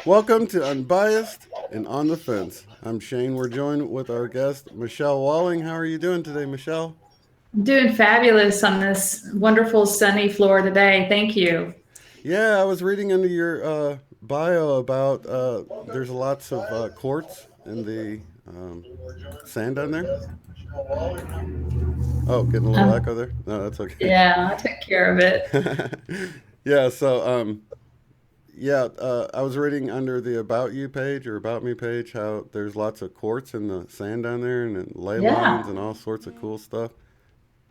Welcome to Unbiased and On the Fence. I'm Shane. We're joined with our guest, Michelle Walling. How are you doing today, Michelle? I'm doing fabulous on this wonderful sunny floor today. Thank you. Yeah, I was reading into your bio about there's lots of quartz in the sand down there. Oh, getting a little Um, echo there. No, that's okay. yeah, I took care of it. Yeah, I was reading under the About You page or About Me page how there's lots of quartz in the sand down there and ley lines Yeah. and all sorts of cool stuff.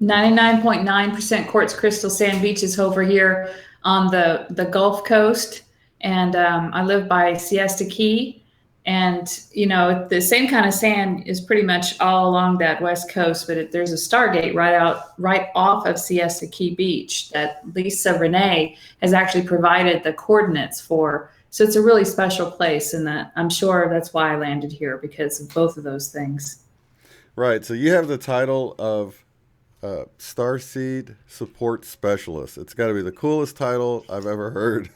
99.9% quartz crystal sand beaches over here on the Gulf Coast. And I live by Siesta Key. And, the same kind of sand is pretty much all along that West Coast, but there's a Stargate right off of Siesta Key Beach that Lisa Renee has actually provided the coordinates for. So it's a really special place. And that I'm sure that's why I landed here because of both of those things. Right. So you have the title of Starseed Support Specialist. It's got to be the coolest title I've ever heard.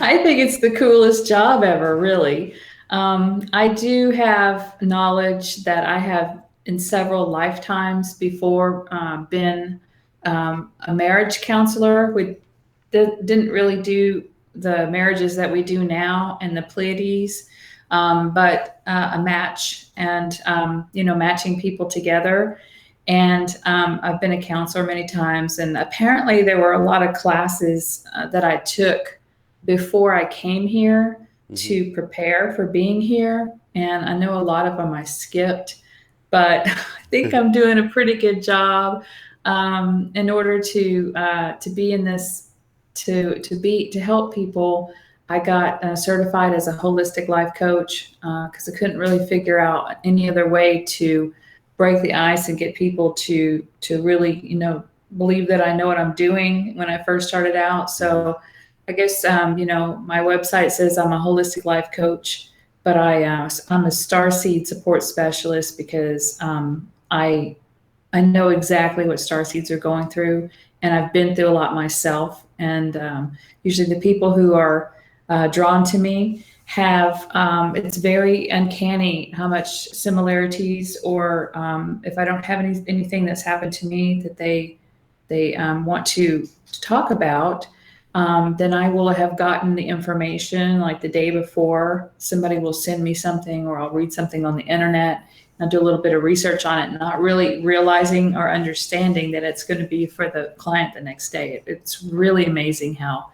I think it's the coolest job ever, really. I do have knowledge that I have in several lifetimes before been a marriage counselor. We didn't really do the marriages that we do now and the Pleiades, but a match and, matching people together. And I've been a counselor many times. And apparently, there were a lot of classes that I took before I came here Hmm. to prepare for being here. And I know a lot of them I skipped, but I think I'm doing a pretty good job in order to be in this to help people. I got certified as a holistic life coach because I couldn't really figure out any other way to break the ice and get people to really believe that I know what I'm doing when I first started out. Hmm. So I guess my website says I'm a holistic life coach, but I'm a starseed support specialist because I know exactly what starseeds are going through, and I've been through a lot myself. And usually the people who are drawn to me have it's very uncanny how much similarities, or if I don't have anything that's happened to me that they want to talk about, then I will have gotten the information like the day before. Somebody will send me something, or I'll read something on the internet. I'll do a little bit of research on it, not really realizing or understanding that it's going to be for the client the next day. It's really amazing how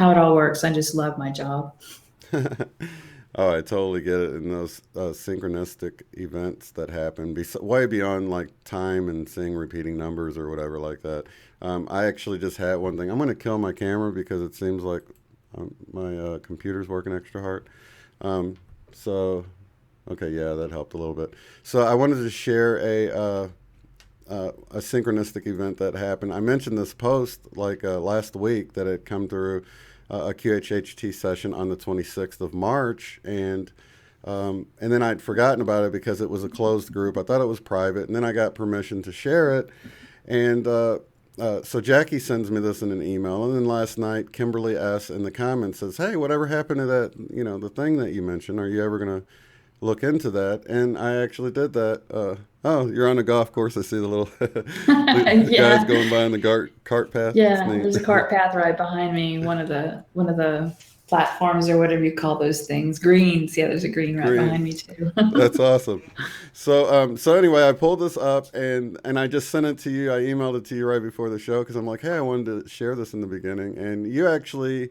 it all works. I just love my job. Oh, I totally get it. In those synchronistic events that happen, way beyond like time and seeing repeating numbers or whatever like that. I actually just had one thing. I'm going to kill my camera because it seems like my computer's working extra hard. Um, so, okay, yeah, that helped a little bit. So I wanted to share a synchronistic event that happened. I mentioned this post like last week that had come through a QHHT session on the 26th of March, and then I'd forgotten about it because it was a closed group. I thought it was private, and then I got permission to share it, and so Jackie sends me this in an email, and then last night Kimberly S in the comments says, "Hey, whatever happened to that? The thing that you mentioned? Are you ever gonna look into that?" And I actually did that. Oh, you're on a golf course. I see the little the guys Yeah. going by on the cart path. That's Yeah, neat. there's a cart path right behind me. One of the platforms or whatever you call those things, greens. Yeah, there's a green right behind Green. me too. That's awesome. So anyway, I pulled this up and I just sent it to you. I emailed it to you right before the show because I'm like, hey, I wanted to share this in the beginning, and you actually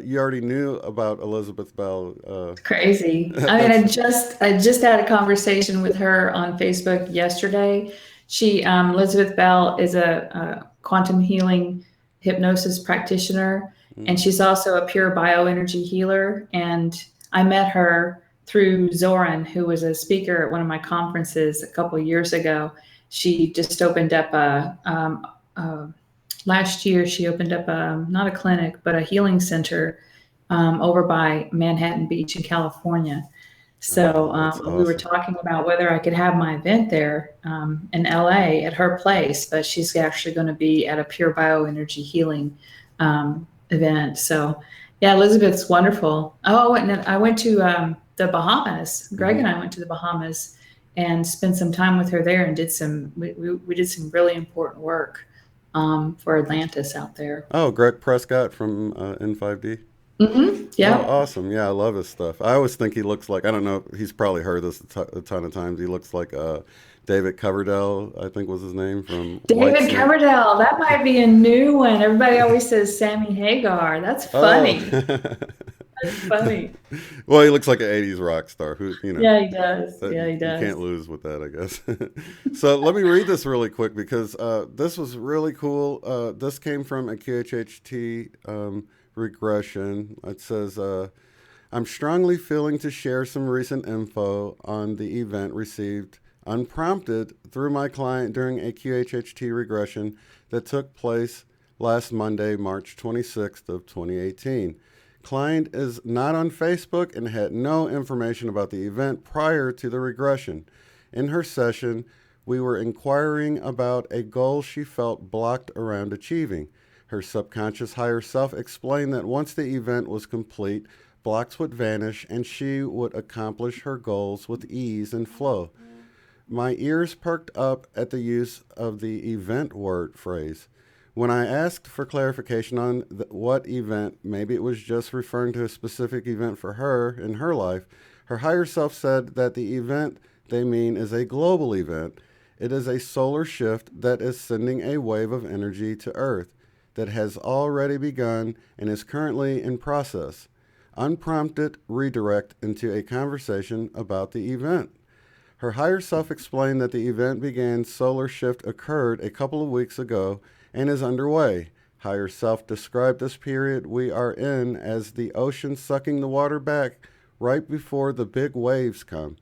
you already knew about Elizabeth Bell. Crazy. I mean, That's I just had a conversation with her on Facebook yesterday. She Elizabeth Bell is a quantum healing hypnosis practitioner, and mm, she's also a pure bioenergy healer. And I met her through Zoran, who was a speaker at one of my conferences a couple of years ago. She just opened up a last year. She opened up not a clinic, but a healing center over by Manhattan Beach in California. So that's we were awesome. talking about whether I could have my event there in LA at her place, but she's actually going to be at a pure bioenergy healing event. So Yeah, Elizabeth's wonderful. Oh, and then I went to the Bahamas. Greg Hmm. and I went to the Bahamas and spent some time with her there and we did some really important work for Atlantis out there. Oh, Greg Prescott from N5D. Oh, Yeah. awesome. Yeah, I love his stuff. I always think he looks like, I don't know, he's probably heard this a ton of times. He looks like David Coverdale, I think was his name, from White David Snake. Coverdale, that might be a new one. Everybody always says Sammy Hagar. That's Oh. funny. That's funny. Well, he looks like an 80s rock star who, Yeah, he does. that Yeah, he you can't does. lose with that, I guess. So let me read this really quick because this was really cool. This came from a QHHT regression. It says, I'm strongly feeling to share some recent info on the event received unprompted through my client during a QHHT regression that took place last Monday, March 26th of 2018. Client is not on Facebook and had no information about the event prior to the regression. In her session, we were inquiring about a goal she felt blocked around achieving. Her subconscious higher self explained that once the event was complete, blocks would vanish and she would accomplish her goals with ease and flow. My ears perked up at the use of the event word phrase. When I asked for clarification on what event, maybe it was just referring to a specific event for her in her life, her higher self said that the event they mean is a global event. It is a solar shift that is sending a wave of energy to Earth that has already begun and is currently in process. Unprompted redirect into a conversation about the event. Her higher self explained that the event began solar shift occurred a couple of weeks ago and is underway. Higher self described this period we are in as the ocean sucking the water back right before the big waves come.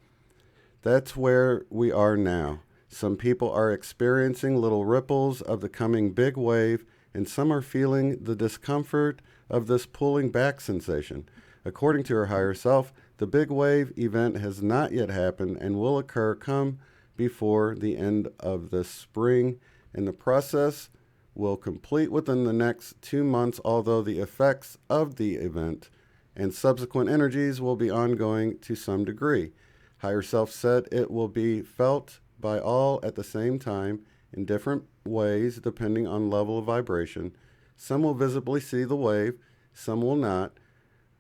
That's where we are now. Some people are experiencing little ripples of the coming big wave, and some are feeling the discomfort of this pulling back sensation. According to her higher self, the big wave event has not yet happened and will occur come before the end of this spring, and the process will complete within the next 2 months, although the effects of the event and subsequent energies will be ongoing to some degree. Higher Self said it will be felt by all at the same time in different ways depending on level of vibration. Some will visibly see the wave, some will not,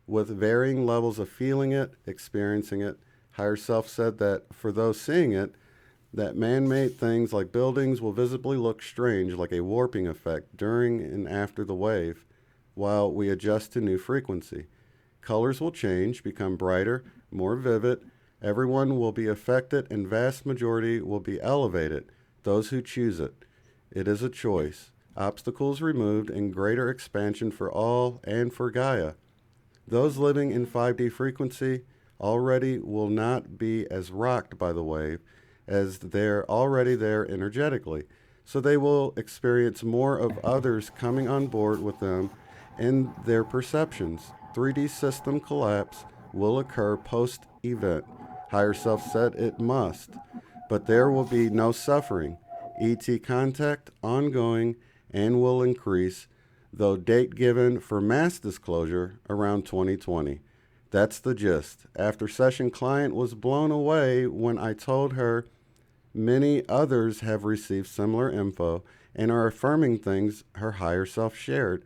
with varying levels of feeling it, experiencing it. Higher Self said that for those seeing it, that man-made things like buildings will visibly look strange, like a warping effect during and after the wave, while we adjust to new frequency. Colors will change, become brighter, more vivid. Everyone will be affected, and vast majority will be elevated, those who choose it. It is a choice. Obstacles removed and greater expansion for all and for Gaia. Those living in 5D frequency already will not be as rocked by the wave as they're already there energetically. So they will experience more of others coming on board with them in their perceptions. 3D system collapse will occur post event. Higher Self said it must. But there will be no suffering. ET contact ongoing and will increase, though date given for mass disclosure around 2020. That's the gist. After session, client was blown away when I told her many others have received similar info and are affirming things her higher self shared.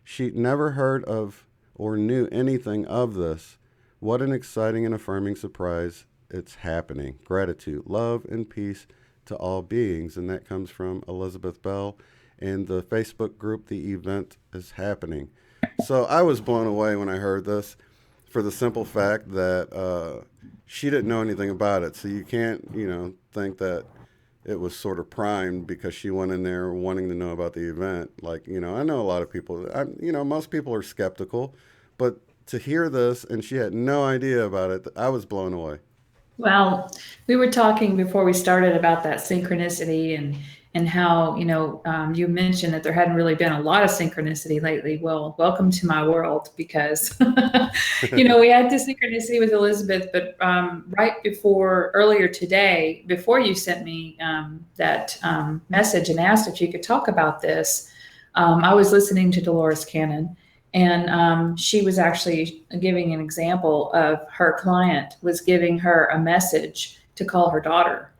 She'd never heard of or knew anything of this. What an exciting and affirming surprise. It's happening. Gratitude, love, and peace to all beings. And that comes from Elizabeth Bell in the Facebook group, The Event is Happening. So I was blown away when I heard this for the simple fact that she didn't know anything about it. So you can't, think that it was sort of primed because she went in there wanting to know about the event. Like, I know a lot of people, most people are skeptical, but to hear this and she had no idea about it, I was blown away. Well, we were talking before we started about that synchronicity and how you mentioned that there hadn't really been a lot of synchronicity lately. Well, welcome to my world because we had the synchronicity with Elizabeth, but right before earlier today, before you sent me that message and asked if you could talk about this, I was listening to Dolores Cannon. And she was actually giving an example of her client was giving her a message to call her daughter.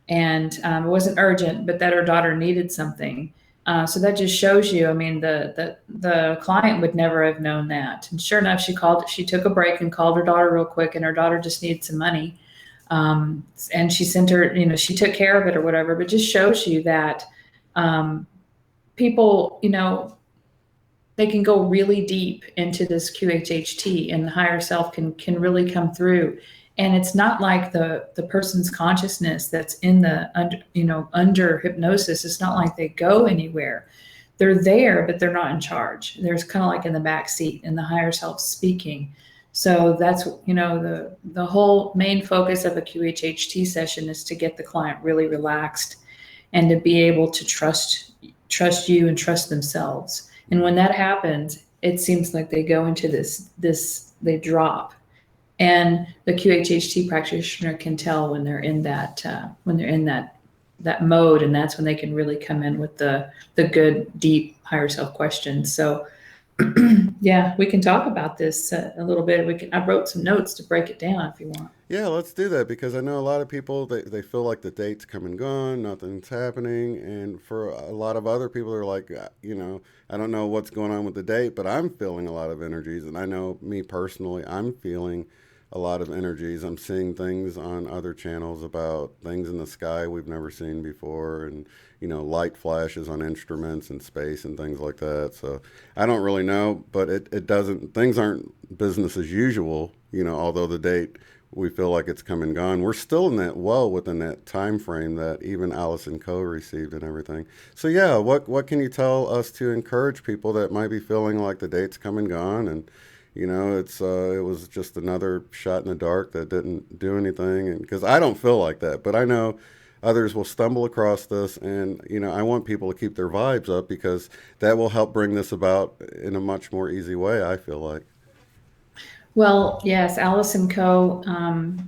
And it wasn't urgent, but that her daughter needed something. So that just shows you, I mean, the client would never have known that. And sure enough, she took a break and called her daughter real quick, and her daughter just needed some money. And she sent her, she took care of it or whatever, but just shows you that people, they can go really deep into this QHHT, and the higher self can really come through. And it's not like the person's consciousness that's in the under hypnosis. It's not like they go anywhere. They're there, but they're not in charge. They're kind of like in the back seat, and the higher self speaking. So that's the whole main focus of a QHHT session is to get the client really relaxed and to be able to trust you and trust themselves. And when that happens, it seems like they go into they drop. And the QHHT practitioner can tell when they're in that mode, and that's when they can really come in with the good, deep, higher self questions. So yeah, we can talk about this a little bit. I wrote some notes to break it down if you want. Yeah, let's do that because I know a lot of people they feel like the date's come and gone, nothing's happening, and for a lot of other people are like, I don't know what's going on with the date, but I'm feeling a lot of energies, and I know me personally, I'm feeling a lot of energies. I'm seeing things on other channels about things in the sky we've never seen before, and light flashes on instruments in space and things like that. So I don't really know, but it doesn't. Things aren't business as usual. Although the date we feel like it's come and gone, we're still in that within that time frame that even Allison Coe received and everything. So yeah, what can you tell us to encourage people that might be feeling like the date's come and gone, and it was just another shot in the dark that didn't do anything? And because I don't feel like that, but I know others will stumble across this, and I want people to keep their vibes up because that will help bring this about in a much more easy way, I feel like. Well, yes, Allison Coe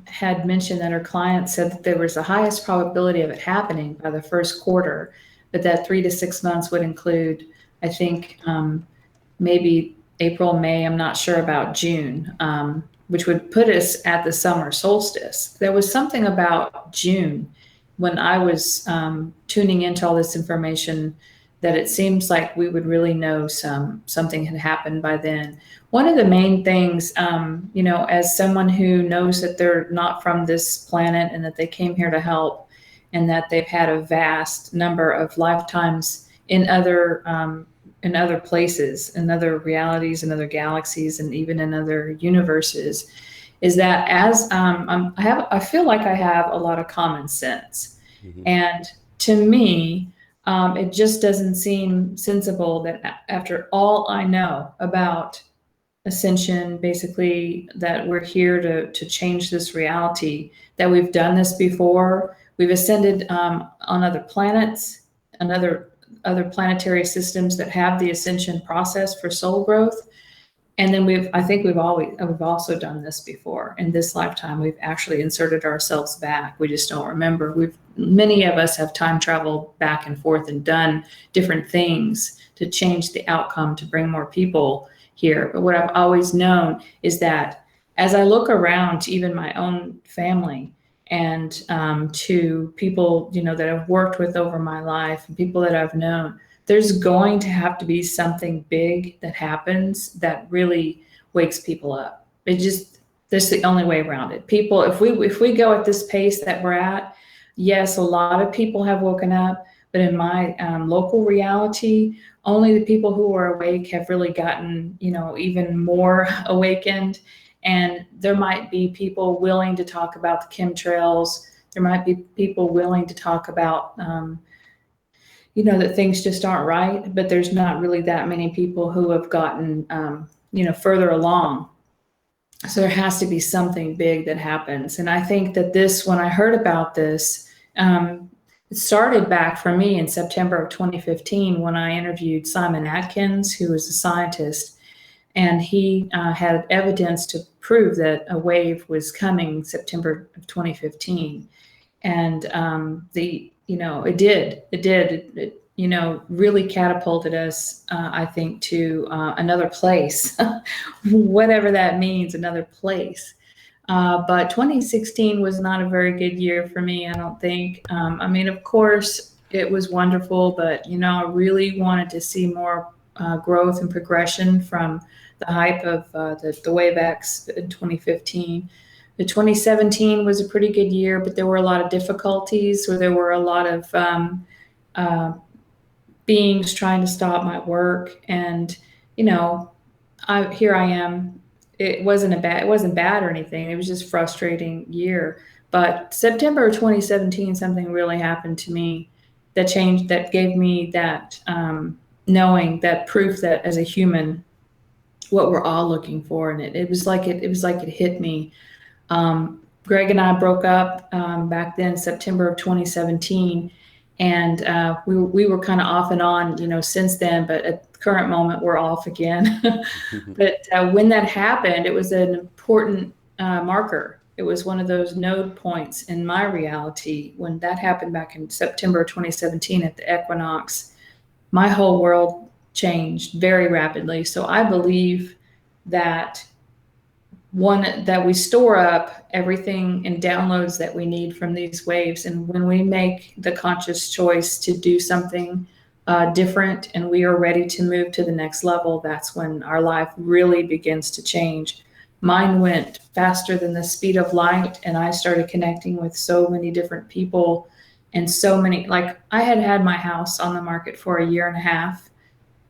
had mentioned that her client said that there was the highest probability of it happening by the first quarter, but that 3 to 6 months would include, I think, maybe April, May. I'm not sure about June, which would put us at the summer solstice. There was something about June when I was tuning into all this information that it seems like we would really know something had happened by then. One of the main things, as someone who knows that they're not from this planet and that they came here to help, and that they've had a vast number of lifetimes in other places, in other realities, in other galaxies, and even in other universes, is that as I feel like I have a lot of common sense, Mm-hmm. and to me, it just doesn't seem sensible that after all I know about ascension, basically that we're here to change this reality, that we've done this before. We've ascended on other planets and other planetary systems that have the ascension process for soul growth. And then we've also done this before. In this lifetime, we've actually inserted ourselves back. We just don't remember. Many of us have time traveled back and forth and done different things to change the outcome, to bring more people here. But what I've always known is that as I look around to even my own family and to people, that I've worked with over my life and people that I've known, there's going to have to be something big that happens that really wakes people up. That's the only way around it. People, if we go at this pace that we're at, yes, a lot of people have woken up, but in my local reality, only the people who are awake have really gotten, even more awakened. And there might be people willing to talk about the chemtrails. There might be people willing to talk about, that things just aren't right, but there's not really that many people who have gotten, further along. So there has to be something big that happens. And I think that when I heard about this, it started back for me in September of 2015 when I interviewed Simon Atkins, who was a scientist, and he had evidence to prove that a wave was coming September of 2015. And it did. really catapulted us, I think, to another place, whatever that means, another place. But 2016 was not a very good year for me, I don't think. I mean, of course, it was wonderful, but, I really wanted to see more growth and progression from the hype of the Wave X in 2015. The 2017 was a pretty good year, but there were a lot of difficulties, or there were a lot of beings trying to stop my work. And, here I am. It wasn't bad or anything. It was just a frustrating year. But September 2017, something really happened to me that gave me that knowing, that proof that as a human, what we're all looking for. And it was like it hit me. Greg and I broke up back then, September of 2017. And we were kind of off and on, since then, but at the current moment, we're off again. But when that happened, it was an important marker. It was one of those node points in my reality. When that happened back in September 2017 at the equinox, my whole world changed very rapidly. So I believe that we store up everything and downloads that we need from these waves. And when we make the conscious choice to do something different, and we are ready to move to the next level, that's when our life really begins to change. Mine went faster than the speed of light, and I started connecting with so many different people, and so many, like, I had my house on the market for a year and a half.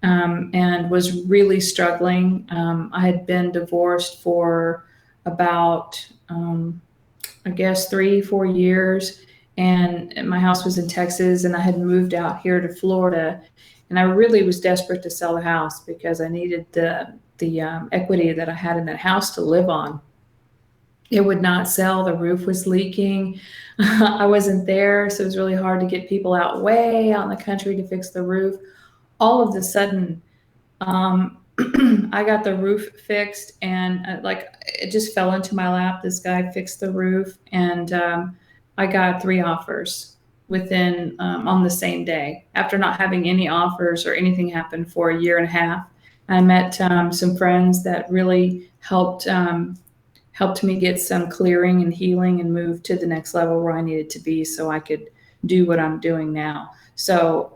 And was really struggling. I had been divorced for about, I guess, 3-4 years. And my house was in Texas, and I had moved out here to Florida. And I really was desperate to sell the house because I needed the equity that I had in that house to live on. It would not sell. The roof was leaking. I wasn't there, so it was really hard to get people way out in the country to fix the roof. All of a sudden, I got the roof fixed, and it just fell into my lap. This guy fixed the roof, and I got 3 offers within on the same day. After not having any offers or anything happen for a year and a half, I met some friends that really helped me get some clearing and healing and move to the next level where I needed to be, so I could do what I'm doing now. So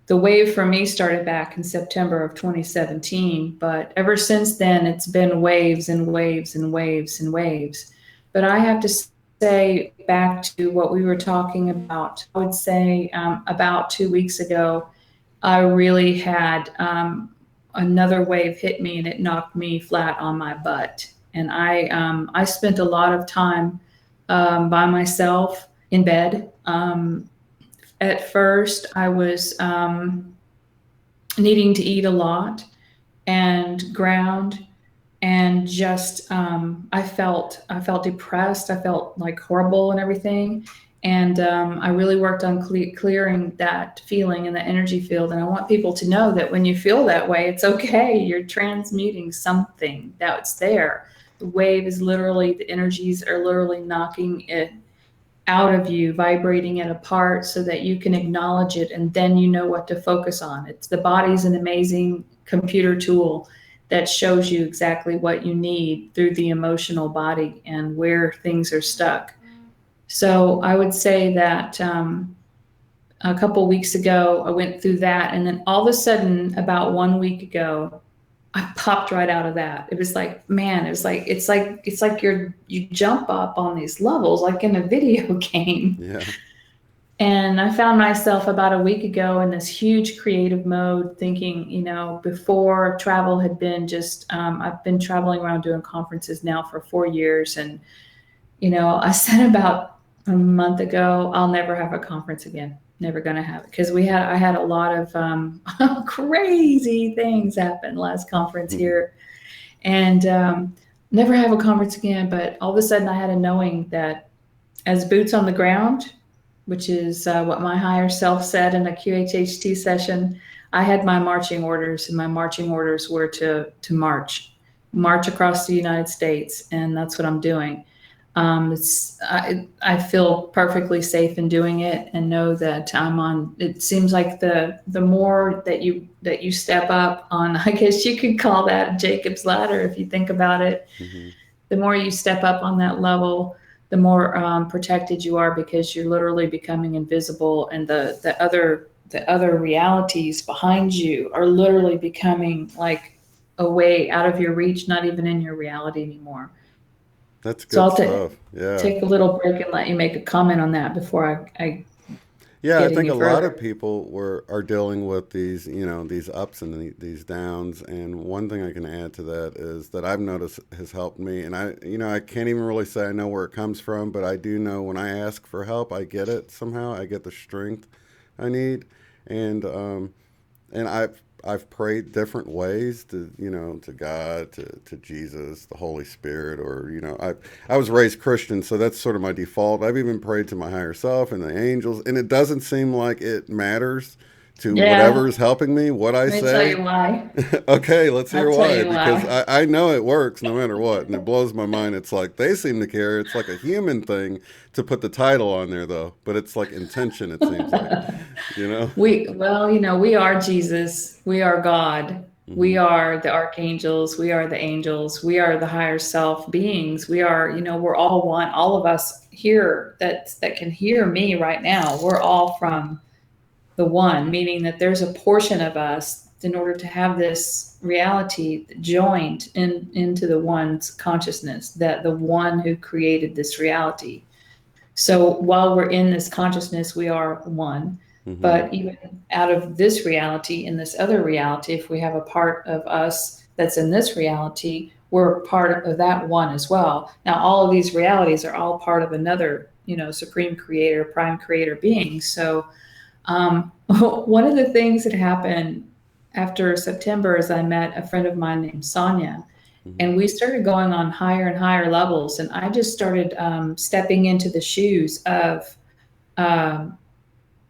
the wave for me started back in September of 2017, but ever since then, it's been waves and waves and waves and waves. But I have to say, back to what we were talking about, I would say about 2 weeks ago, I really had another wave hit me, and it knocked me flat on my butt. And I spent a lot of time by myself in bed. At first, I was needing to eat a lot and ground, and just I felt depressed. I felt like horrible and everything. And I really worked on clearing that feeling in the energy field. And I want people to know that when you feel that way, it's okay. You're transmuting something that's there. The wave is literally, the energies are literally knocking it out of you, vibrating it apart so that you can acknowledge it, and then you know what to focus on. The body's an amazing computer tool that shows you exactly what you need through the emotional body and where things are stuck. So I would say that a couple weeks ago, I went through that, and then all of a sudden, about 1 week ago, I popped right out of that. It was like, man, it's like you jump up on these levels like in a video game. Yeah. And I found myself about a week ago in this huge creative mode, thinking, before travel had been just, I've been traveling around doing conferences now for 4 years. And, I said about a month ago, I'll never have a conference again. Never going to have it, because I had a lot of crazy things happen last conference here, and never have a conference again. But all of a sudden I had a knowing that as boots on the ground, which is what my higher self said in a QHHT session, I had my marching orders, and my marching orders were to march across the United States. And that's what I'm doing. I feel perfectly safe in doing it and know that I'm on. It seems like the more that you step up on, I guess you could call that Jacob's ladder if you think about it. Hmm. The more you step up on that level, the more protected you are because you're literally becoming invisible, and the other realities behind you are literally becoming like a way out of your reach, not even in your reality anymore. That's So good I'll stuff. Yeah. take a little break and let you make a comment on that before I Yeah, I get think any a lot further. of people are dealing with these, these ups and these downs. And one thing I can add to that is that I've noticed has helped me. And I can't even really say I know where it comes from, but I do know when I ask for help, I get it somehow. I get the strength I need, and I've prayed different ways to to God, to Jesus, the Holy Spirit, or I was raised Christian, so that's sort of my default. I've even prayed to my higher self and the angels, and it doesn't seem like it matters to Yeah, whatever's helping me what I let me tell say. you why. Okay, let's hear I'll tell why. you Because why. I know it works no matter what. And it blows my mind. It's like they seem to care. It's like a human thing to put the title on there, though. But it's like intention, it seems like. You know? We are Jesus. We are God. Hmm. We are the archangels. We are the angels. We are the higher self beings. We are, we're all one. All of us here that can hear me right now, we're all from the one, meaning that there's a portion of us in order to have this reality joined into the one's consciousness, that the one who created this reality. So while we're in this consciousness, we are one. Hmm. But even out of this reality, in this other reality, if we have a part of us that's in this reality, we're part of that one as well. Now, all of these realities are all part of another, supreme creator, prime creator being. So, one of the things that happened after September is I met a friend of mine named Sonia, Hmm. and we started going on higher and higher levels. And I just started stepping into the shoes of um,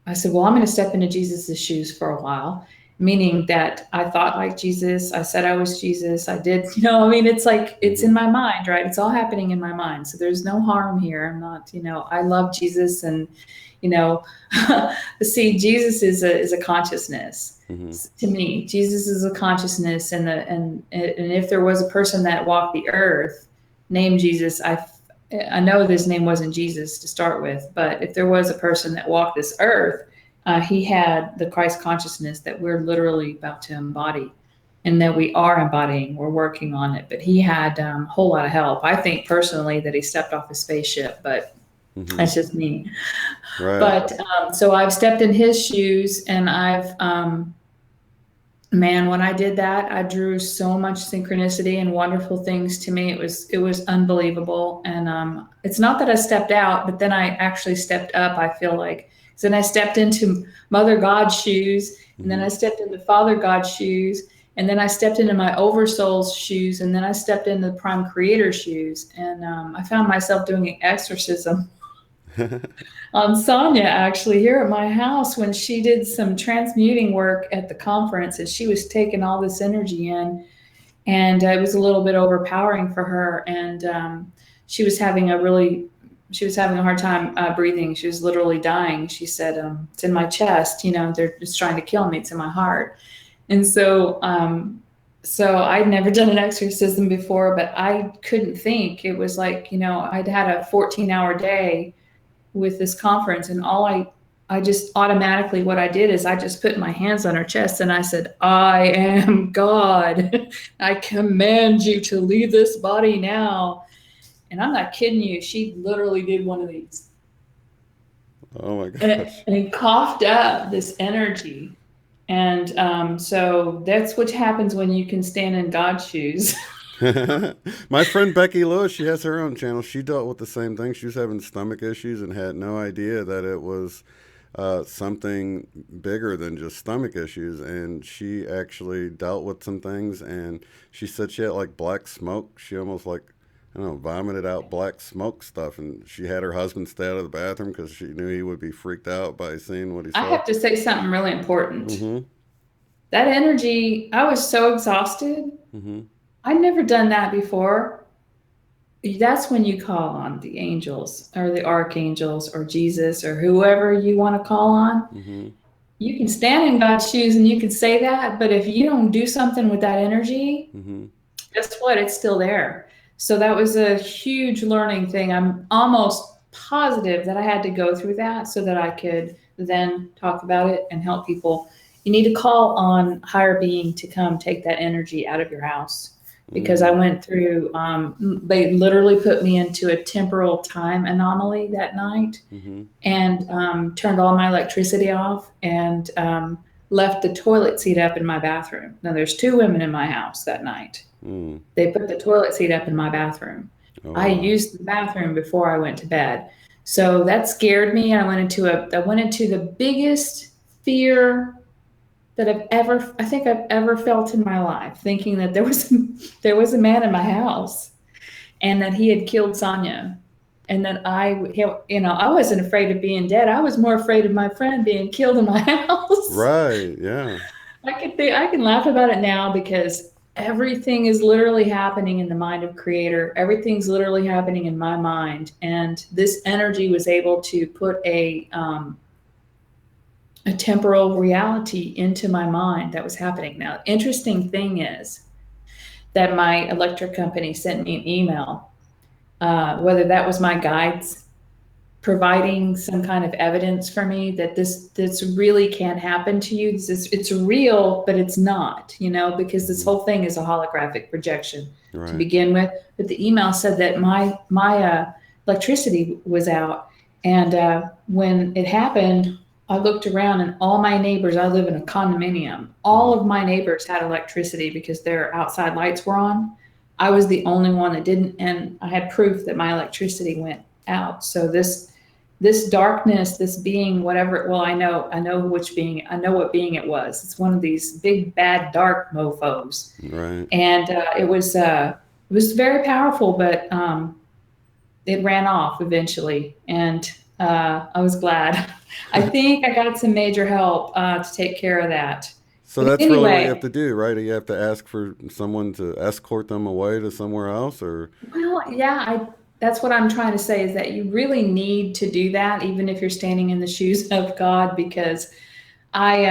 I said, well, I'm going to step into Jesus's shoes for a while, meaning that I thought like Jesus. I said I was Jesus. I did, I mean, it's like it's in Hmm. my mind, right? It's all happening in my mind. So there's no harm here. I'm not, I love Jesus, and, you know, see, Jesus is a consciousness. Hmm. To me, Jesus is a consciousness, and if there was a person that walked the earth named Jesus, I know his name wasn't Jesus to start with, but if there was a person that walked this earth, he had the Christ consciousness that we're literally about to embody, and that we are embodying. We're working on it. But he had a whole lot of help. I think personally that he stepped off a spaceship, but Hmm. that's just me. Right. But so I've stepped in his shoes, and man, when I did that, I drew so much synchronicity and wonderful things to me. It was unbelievable. And it's not that I stepped out, but then I actually stepped up. I feel like. So then I stepped into Mother God's shoes, and then Hmm. I stepped into Father God's shoes, and then I stepped into my Oversoul's shoes, and then I stepped into the Prime Creator's shoes, and I found myself doing an exorcism on Sonia actually here at my house when she did some transmuting work at the conference, and she was taking all this energy in, and it was a little bit overpowering for her, and she was having she was having a hard time breathing. She was literally dying. She said, it's in my chest, they're just trying to kill me. It's in my heart. And so I'd never done an exorcism before, but I couldn't think. It was like, I'd had a 14-hour day with this conference, and I just automatically, what I did is I just put my hands on her chest and I said, I am God. I command you to leave this body now. And I'm not kidding you, she literally did one of these Oh my and, gosh. and coughed up this energy. And so that's what happens when you can stand in God's shoes. My friend Becky Lewis, she has her own channel. She dealt with the same thing. She was having stomach issues and had no idea that it was something bigger than just stomach issues. And she actually dealt with some things. And she said she had like black smoke. She almost like, I don't know, vomited out black smoke stuff. And she had her husband stay out of the bathroom because she knew he would be freaked out by seeing what he I saw. have to say something really important. Mm-hmm. That energy, I was so exhausted. Mm-hmm. I'd never done that before. that's when you call on the angels or the archangels or Jesus or whoever you want to call on. Mm-hmm. You can stand in God's shoes and you can say that, but if you don't do something with that energy, Mm-hmm. guess what? It's still there. So that was a huge learning thing. I'm almost positive that I had to go through that so that I could then talk about it and help people. You need to call on higher being to come take that energy out of your house. Because I Mm. went through, they literally put me into a temporal time anomaly that night Mm-hmm. and turned all my electricity off and left the toilet seat up in my bathroom. Now, there's two women in my house that night. Mm. They put the toilet seat up in my bathroom. Oh I wow. used the bathroom before I went to bed. So that scared me. I went into the biggest fear that I think I've ever felt in my life, thinking that there was a man in my house and that he had killed Sonia. And that I wasn't afraid of being dead. I was more afraid of my friend being killed in my house. Right. Yeah. I can laugh about it now because everything is literally happening in the mind of creator. Everything's literally happening in my mind. And this energy was able to put a temporal reality into my mind that was happening. Now, interesting thing is that my electric company sent me an email, whether that was my guides providing some kind of evidence for me that this really can't happen to you. It's real, but it's not, because this Mm-hmm. whole thing is a holographic projection to Right. begin with. But the email said that my electricity was out, and when it happened, I looked around and all my neighbors. I live in a condominium. Mm-hmm. All of my neighbors had electricity because their outside lights were on. I was the only one that didn't, and I had proof that my electricity went out. So this darkness, this being, whatever. Well, I know which being. I know what being it was. It's one of these big bad dark mofo's, Right. and it was very powerful, but it ran off eventually, and I was glad. I think I got some major help to take care of that. So But that's really what you have anyway, to do, right? You have to ask for someone to escort them away to somewhere else, or well, yeah, that's what I'm trying to say is that you really need to do that, even if you're standing in the shoes of God, because I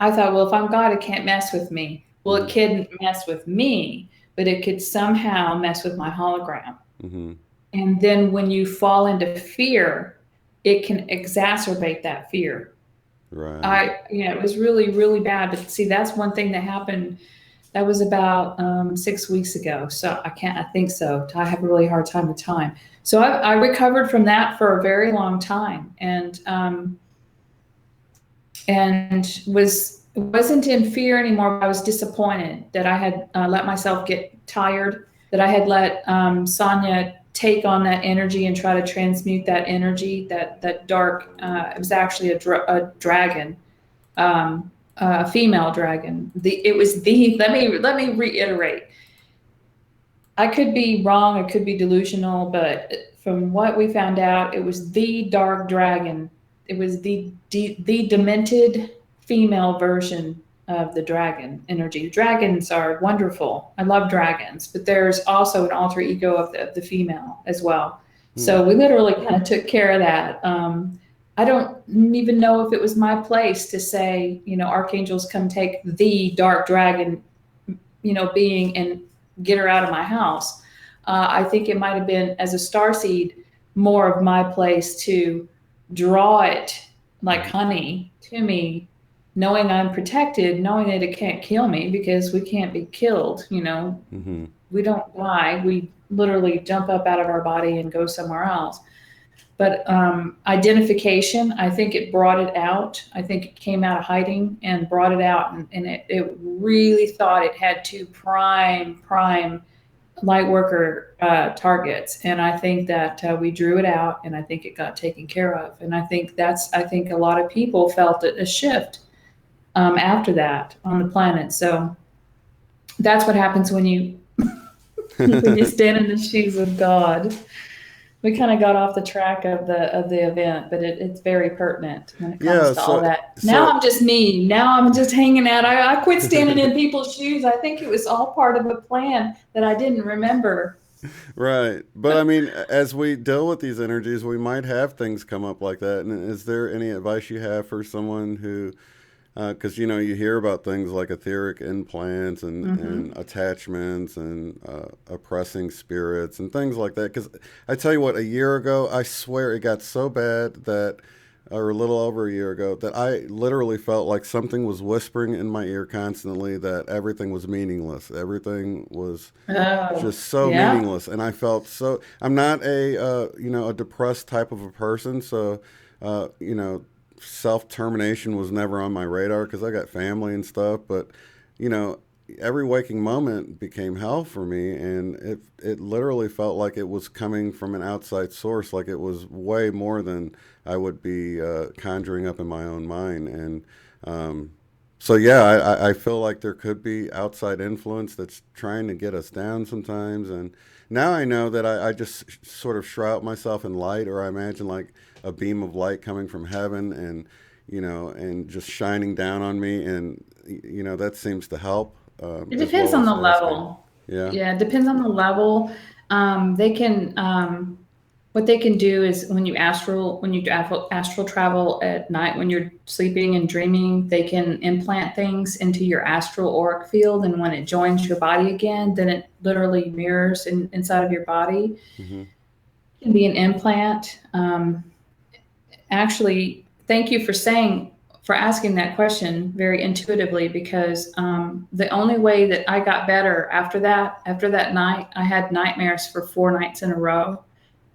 I thought, well, if I'm God, it can't mess with me. Well, it mm-hmm. couldn't mess with me, but it could somehow mess with my hologram. Mm-hmm. And then when you fall into fear, it can exacerbate that fear. Right. It was really, really bad. But see, that's one thing that happened. That was about 6 weeks ago. So I think so. I have a really hard time with time. So I recovered from that for a very long time. And wasn't in fear anymore. But I was disappointed that I had let myself get tired, that I had let Sonia take on that energy and try to transmute that energy, that dark. It was actually a dragon, a female dragon. It was the. Let me reiterate. I could be wrong. I could be delusional, but from what we found out, it was the dark dragon. It was the demented female version of the dragon energy. Dragons are wonderful. I love dragons, but there's also an alter ego of the female as well. Hmm. So we literally kind of took care of that. I don't even know if it was my place to say, archangels come take the dark dragon, being and get her out of my house. I think it might have been as a starseed more of my place to draw it like honey to me, knowing I'm protected, knowing that it can't kill me because we can't be killed. Mm-hmm. We don't die. We literally jump up out of our body and go somewhere else. But identification, I think it brought it out. I think it came out of hiding and brought it out, and it really thought it had two prime light worker targets. And I think that we drew it out, and I think it got taken care of. And I think a lot of people felt a shift after that on the planet. So that's what happens when you when you stand in the shoes of God. We kind of got off the track of the event, but it's very pertinent when it comes Yeah. to all So that. Now so I'm just me. Now I'm just hanging out. I quit standing in people's shoes. I think it was all part of a plan that I didn't remember. Right. But I mean, as we deal with these energies, we might have things come up like that. And is there any advice you have for someone who, because you know, you hear about things like etheric implants and Hmm. attachments and oppressing spirits and things like that? Because I tell you what, a year ago, I swear it got so bad that, or a little over a year ago, that I literally felt like something was whispering in my ear constantly that everything was meaningless. Everything was Oh, just so yeah. meaningless, and I felt so. I'm not a a depressed type of a person, so you know, self termination was never on my radar because I got family and stuff. But you know, every waking moment became hell for me, and it literally felt like it was coming from an outside source, like it was way more than I would be conjuring up in my own mind, and so yeah, I feel like there could be outside influence that's trying to get us down sometimes. And now I know that I just sort of shroud myself in light, or I imagine like a beam of light coming from heaven, and you know, and just shining down on me, and you know that seems to help It as depends well on as the asking. level. Yeah. Yeah, it depends on the level. They can, what they can do is when you astral travel at night, when you're sleeping and dreaming, they can implant things into your astral auric field. And when it joins your body again, then it literally mirrors inside of your body. Mm-hmm. It can be an implant. Actually, thank you for asking that question very intuitively, because the only way that I got better after that night, I had nightmares for 4 nights in a row,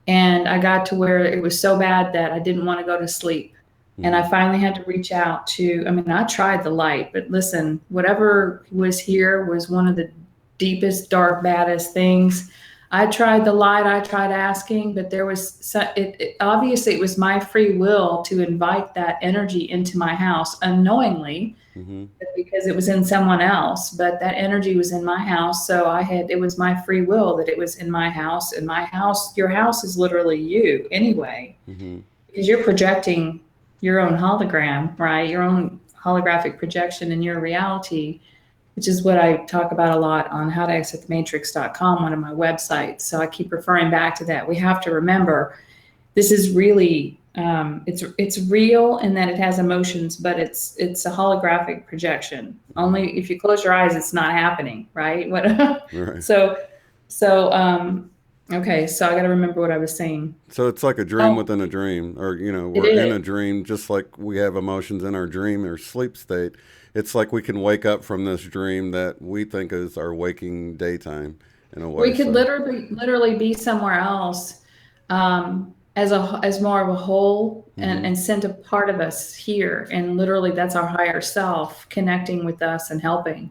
and I got to where it was so bad that I didn't want to go to sleep. And Mm-hmm. I finally had to reach out to, I mean, I tried the light, but listen, whatever was here was one of the deepest, dark, baddest things. I tried the light, I tried asking, but there was, obviously, it was my free will to invite that energy into my house unknowingly Mm-hmm. because it was in someone else, but that energy was in my house. So it was my free will that it was in my house. And my house, your house is literally you anyway, Mm-hmm. because you're projecting your own hologram, right? Your own holographic projection in your reality, which is what I talk about a lot on howtoexitthematrix.com, one of my websites. So I keep referring back to that. We have to remember this is really it's real in that it has emotions, but it's a holographic projection. Mm-hmm. Only if you close your eyes, it's not happening, right? What? Right. so so okay, so I got to remember what I was saying. So it's like a dream Oh, within a dream, or you know, it we're in is. a dream, just like we have emotions in our dream or sleep state. It's like we can wake up from this dream that we think is our waking daytime in a way. We could So, literally be somewhere else, as more of a whole, mm-hmm. and send a part of us here, and literally that's our higher self connecting with us and helping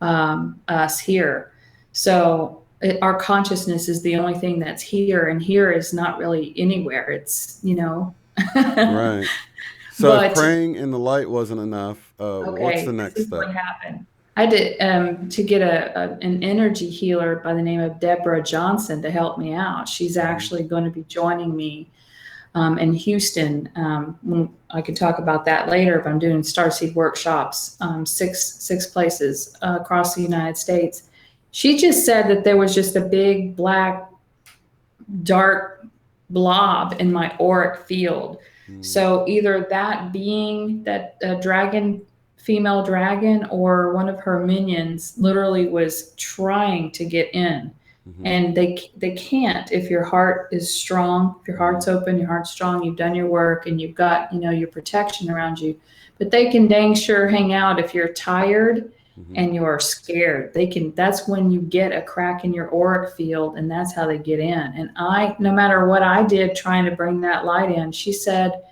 us here. So our consciousness is the only thing that's here, and here is not really anywhere. It's, Right. So if but praying in the light wasn't enough, what's the okay, next this is step? what happened. I did to get an energy healer by the name of Deborah Johnson to help me out. She's Mm-hmm. actually going to be joining me in Houston. I can talk about that later. But I'm doing Starseed workshops, six places across the United States. She just said that there was just a big black dark blob in my auric field. Mm-hmm. So either that being that dragon, female dragon, or one of her minions literally was trying to get in. Mm-hmm. And they can't if your heart is strong, if your Mm-hmm. heart's open, your heart's strong, you've done your work and you've got, your protection around you. But they can dang sure hang out if you're tired Mm-hmm. and you're scared. That's when you get a crack in your auric field, and that's how they get in. And no matter what I did trying to bring that light in, she said,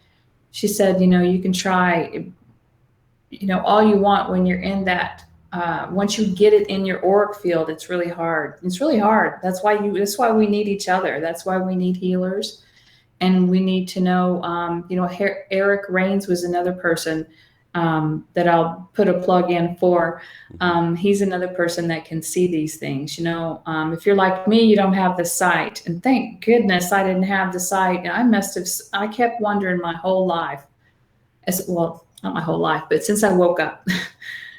you can try, all you want when you're in that. Once you get it in your auric field, it's really hard. It's really hard. That's why we need each other. That's why we need healers. And we need to know, Eric Rains was another person that I'll put a plug in for. Mm-hmm. He's another person that can see these things. If you're like me, you don't have the sight. And thank goodness I didn't have the sight. And I kept wondering my whole life, as well, not my whole life, but since I woke up,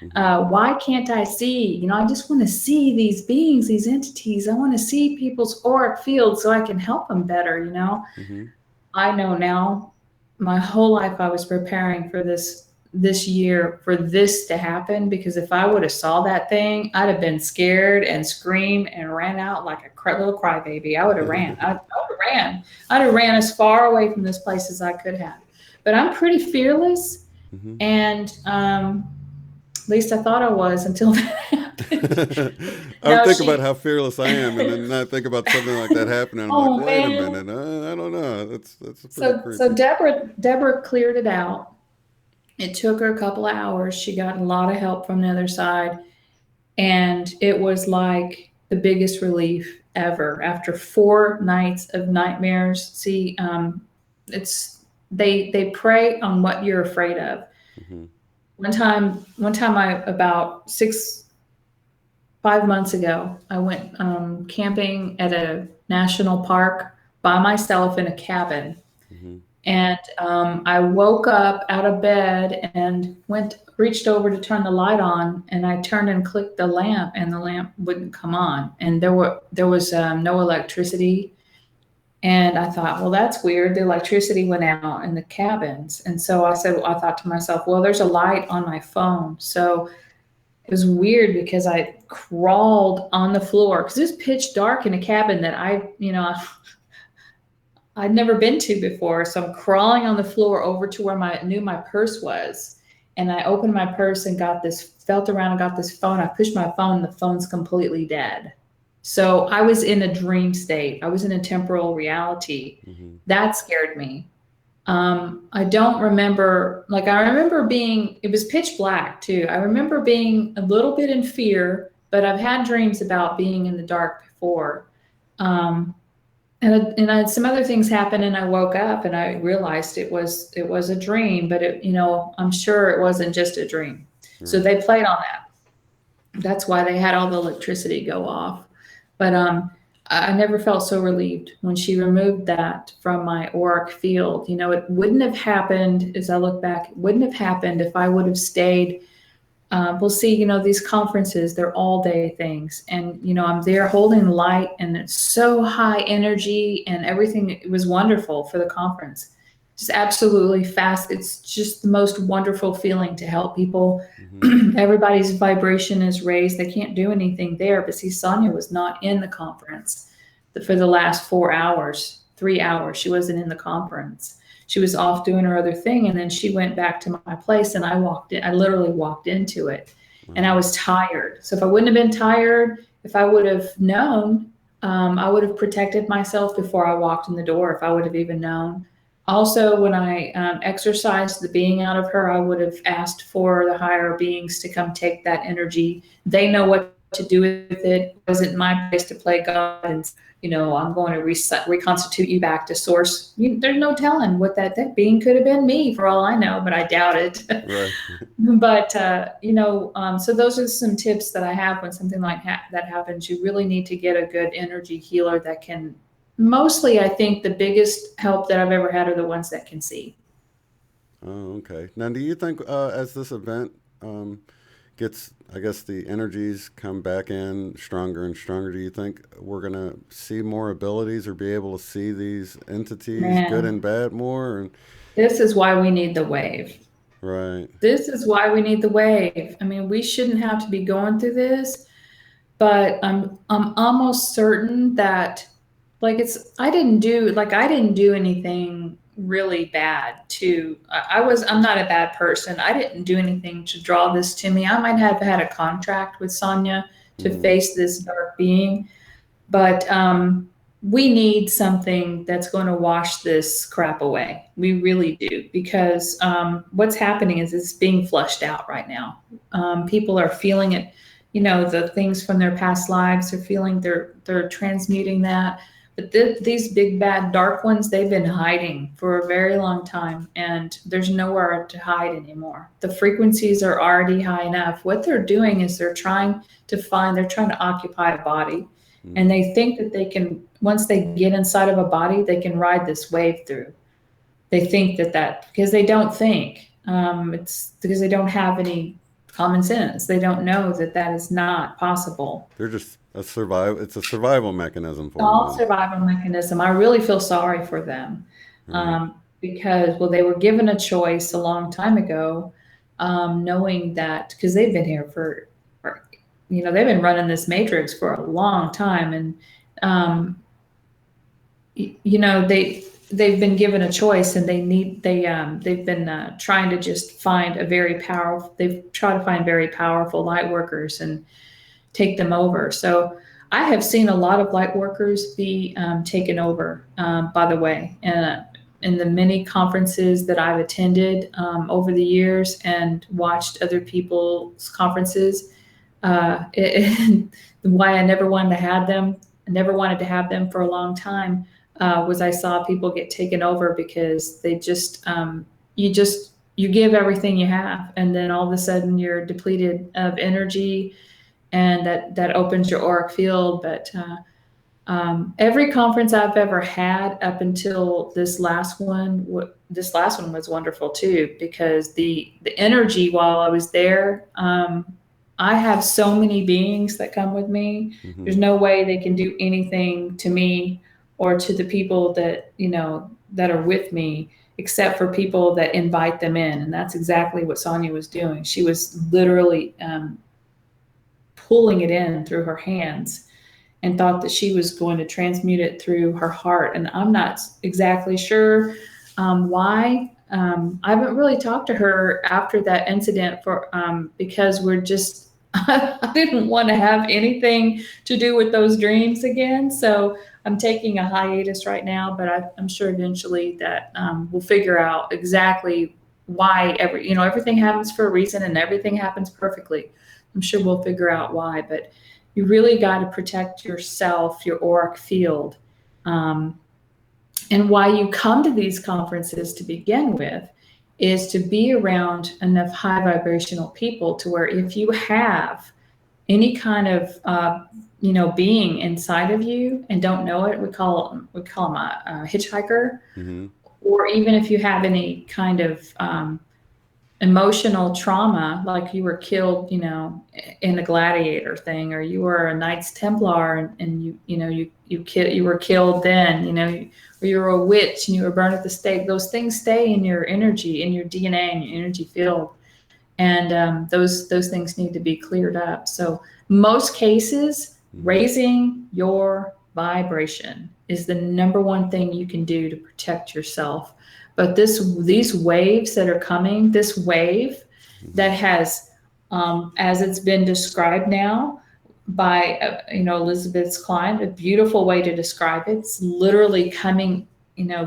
Mm-hmm. Why can't I see? I just want to see these beings, these entities. I want to see people's auric field so I can help them better. Mm-hmm. I know now, my whole life I was preparing for this year for this to happen, because if I would have saw that thing, I'd have been scared and screamed and ran out like a little crybaby. I would have ran. I would have ran. I'd have ran as far away from this place as I could have. But I'm pretty fearless, Mm-hmm. and at least I thought I was until that happened. I would No, think about she. how fearless I am, and then I think about something like that happening. I'm like, Oh wait a man. minute, I don't know. That's pretty So creepy. Deborah cleared it out. It took her a couple of hours. She got a lot of help from the other side. And it was like the biggest relief ever after 4 nights of nightmares. See, it's they prey on what you're afraid of. Mm-hmm. One time I about 5 months ago, I went camping at a national park by myself in a cabin. Mm-hmm. And I woke up out of bed and reached over to turn the light on, and I turned and clicked the lamp, and the lamp wouldn't come on, and there was no electricity. And I thought, well, that's weird. The electricity went out in the cabins, and so I thought to myself, well, there's a light on my phone. So it was weird because I crawled on the floor because it was pitch dark in a cabin that I'd never been to before. So I'm crawling on the floor over to where I knew my purse was. And I opened my purse and felt around and got this phone. I pushed my phone, and the phone's completely dead. So I was in a dream state. I was in a temporal reality. Mm-hmm. That scared me. I don't remember, like, I remember it was pitch black too. I remember being a little bit in fear, but I've had dreams about being in the dark before. Um, and I had some other things happen, and I woke up and I realized it was a dream, but I'm sure it wasn't just a dream. So Right. they played on that. That's why they had all the electricity go off. But I never felt so relieved when she removed that from my auric field. It wouldn't have happened, as I look back, it wouldn't have happened if I would have stayed. We'll see, these conferences, they're all day things. And, I'm there holding light, and it's so high energy, and everything. It was wonderful for the conference. Just absolutely fast. It's just the most wonderful feeling to help people. Mm-hmm. Everybody's vibration is raised. They can't do anything there. But see, Sonia was not in the conference for the last 4 hours, 3 hours. She wasn't in the conference. She was off doing her other thing, and then she went back to my place, and I literally walked into it, and I Wow. was tired. So if I wouldn't have been tired, if I would have known, I would have protected myself before I walked in the door, if I would have even known. Also, when I exercised the being out of her, I would have asked for the higher beings to come take that energy. They know what to do with it. It wasn't my place to play God and I'm going to reconstitute you back to source. There's no telling what that being could have been, me for all I know, but I doubt it. Right. But so those are some tips that I have when something like that happens. You really need to get a good energy healer that can. Mostly, I think the biggest help that I've ever had are the ones that can see. Oh, okay. Now, do you think as this event gets, I guess, the energies come back in stronger and stronger, do you think we're going to see more abilities or be able to see these entities, good Man, and bad, more? And, this is why we need the wave. right. This is why we need the wave. I mean, we shouldn't have to be going through this, but I'm almost certain that, like, I didn't do anything really bad to I'm not a bad person. I didn't do anything to draw this to me. I might have had a contract with Sonia to Mm-hmm. face this dark being, but we need something that's going to wash this crap away. We really do, because what's happening is it's being flushed out right now. People are feeling it. The things from their past lives are feeling. They're transmuting that. But these big bad dark ones, they've been hiding for a very long time, and there's nowhere to hide anymore. The frequencies are already high enough. What they're doing is they're trying to occupy a body, and Mm-hmm. they think that they can, once they get inside of a body, they can ride this wave through. They think that because they don't think. It's because they don't have any common sense. They don't know that that is not possible. They're just a survival. It's a survival mechanism for them All then. survival mechanism. I really feel sorry for them, Right. because, well, they were given a choice a long time ago, knowing that because they've been here for, they've been running this matrix for a long time, and um, they've been given a choice, and they've been trying to just find a very powerful. They've tried to find very powerful light workers and take them over. So I have seen a lot of light workers be taken over, by the way, and in the many conferences that I've attended over the years and watched other people's conferences. Why I never wanted to have them, I never wanted to have them for a long time, was I saw people get taken over because they you give everything you have, and then all of a sudden you're depleted of energy, and that opens your auric field. But every conference I've ever had up until this last one was wonderful too, because the energy while I was there, I have so many beings that come with me. Mm-hmm. There's no way they can do anything to me or to the people that that are with me, except for people that invite them in. And that's exactly what Sonia was doing. She was literally pulling it in through her hands, and thought that she was going to transmute it through her heart. And I'm not exactly sure why. I haven't really talked to her after that incident because we're just, I didn't want to have anything to do with those dreams again. So I'm taking a hiatus right now, but I'm sure eventually that we'll figure out exactly why everything happens for a reason, and everything happens perfectly. I'm sure we'll figure out why, but you really got to protect yourself, your auric field. And why you come to these conferences to begin with is to be around enough high vibrational people to where if you have any kind of being inside of you and don't know it, we call them a hitchhiker. Mm-hmm. Or even if you have any kind of emotional trauma, like you were killed, in a gladiator thing, or you were a Knights Templar, and you were killed then, or you were a witch and you were burned at the stake. Those things stay in your energy, in your DNA, and your energy field, and those things need to be cleared up. So most cases, Mm-hmm. raising your vibration is the number one thing you can do to protect yourself. But these waves that are coming, this wave that has, as it's been described now by Elizabeth's client, a beautiful way to describe it. It's literally coming,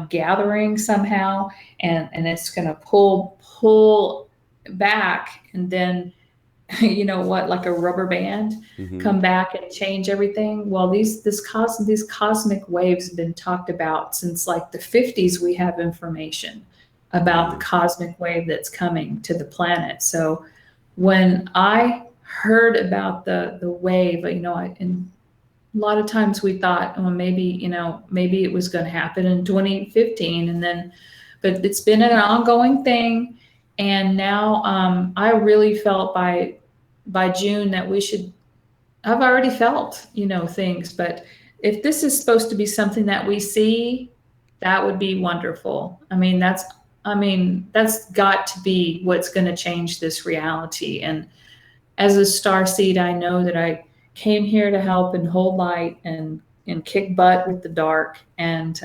gathering somehow, and it's going to pull back, and then like a rubber band, Mm-hmm. come back and change everything. Well, these cosmic waves have been talked about since like the 50s. We have information about the Right. cosmic wave that's coming to the planet. So when I heard about the wave, and a lot of times we thought, well, maybe it was going to happen in 2015, and then, but it's been an ongoing thing. And now I really felt by June that I've already felt, things. But if this is supposed to be something that we see, that would be wonderful. That's got to be what's going to change this reality. And as a star seed, I know that I came here to help and hold light and kick butt with the dark. And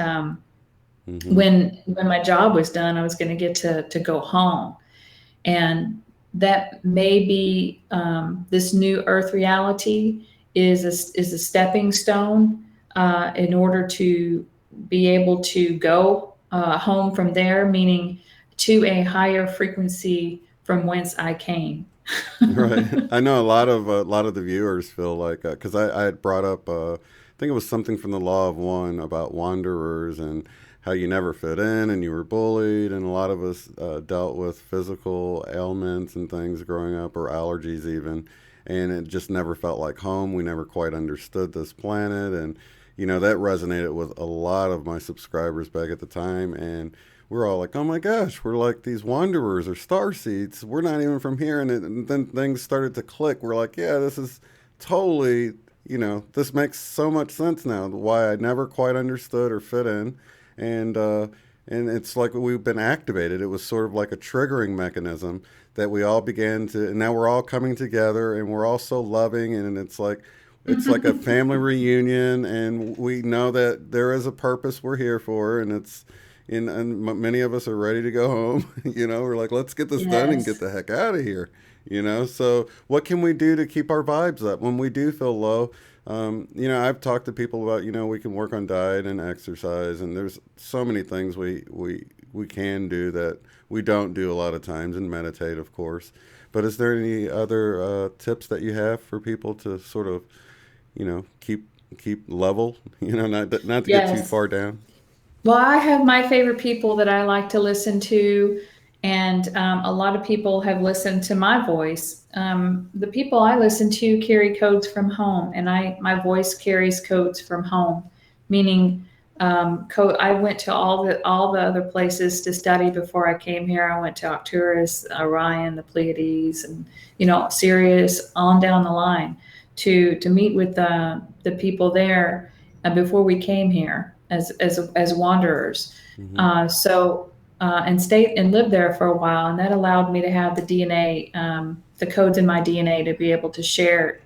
Mm-hmm. when my job was done, I was going to get to go home. And that may be this new earth reality is a stepping stone in order to be able to go home from there, meaning to a higher frequency from whence I came. Right. I know a lot of the viewers feel like because I had brought up I think it was something from the Law of One about wanderers and how you never fit in and you were bullied, and a lot of us dealt with physical ailments and things growing up, or allergies even, and it just never felt like home. We never quite understood this planet, and that resonated with a lot of my subscribers back at the time. And we're all like, oh my gosh, we're like these wanderers or starseeds. We're not even from here. And then things started to click. We're like, yeah, this is totally, this makes so much sense now. Why I never quite understood or fit in, and uh, and it's like we've been activated. It was sort of like a triggering mechanism that we all began to, and now we're all coming together, and we're all so loving, and it's like a family reunion, and we know that there is a purpose we're here for, and many of us are ready to go home. We're like, let's get this done and get Yes. the heck out of here. So what can we do to keep our vibes up when we do feel low? I've talked to people about, we can work on diet and exercise, and there's so many things we can do that we don't do a lot of times, and meditate, of course. But is there any other tips that you have for people to sort of, keep level, not to get too Yes. far down? Well, I have my favorite people that I like to listen to, and a lot of people have listened to my voice. The people I listen to carry codes from home, and my voice carries codes from home, meaning I went to all the other places to study before I came here. I went to Arcturus, Orion, the Pleiades, and Sirius, on down the line to meet with the people there before we came here as wanderers. Mm-hmm. And stayed and lived there for a while, and that allowed me to have the DNA, the codes in my DNA to be able to share.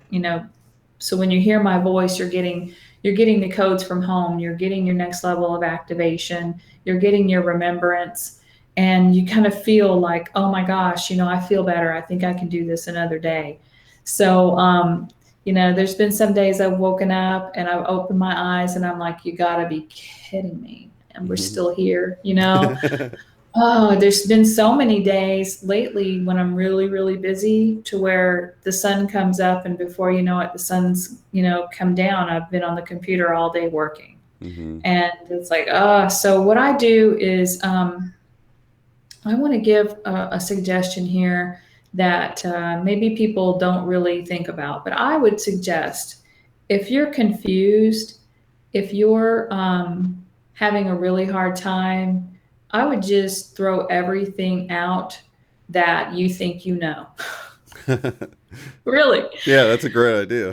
So when you hear my voice, you're getting the codes from home. You're getting your next level of activation. You're getting your remembrance, and you kind of feel like, oh my gosh, I feel better. I think I can do this another day. So there's been some days I've woken up and I've opened my eyes and I'm like, you gotta be kidding me. And we're Mm-hmm. still here. Oh, there's been so many days lately when I'm really, really busy to where the sun comes up and before you know it, the sun's, come down. I've been on the computer all day working. Mm-hmm. And it's like, so what I do is I want to give a suggestion here that maybe people don't really think about, but I would suggest if you're confused, if you're having a really hard time, I would just throw everything out that you think you know. Really. Yeah, that's a great idea.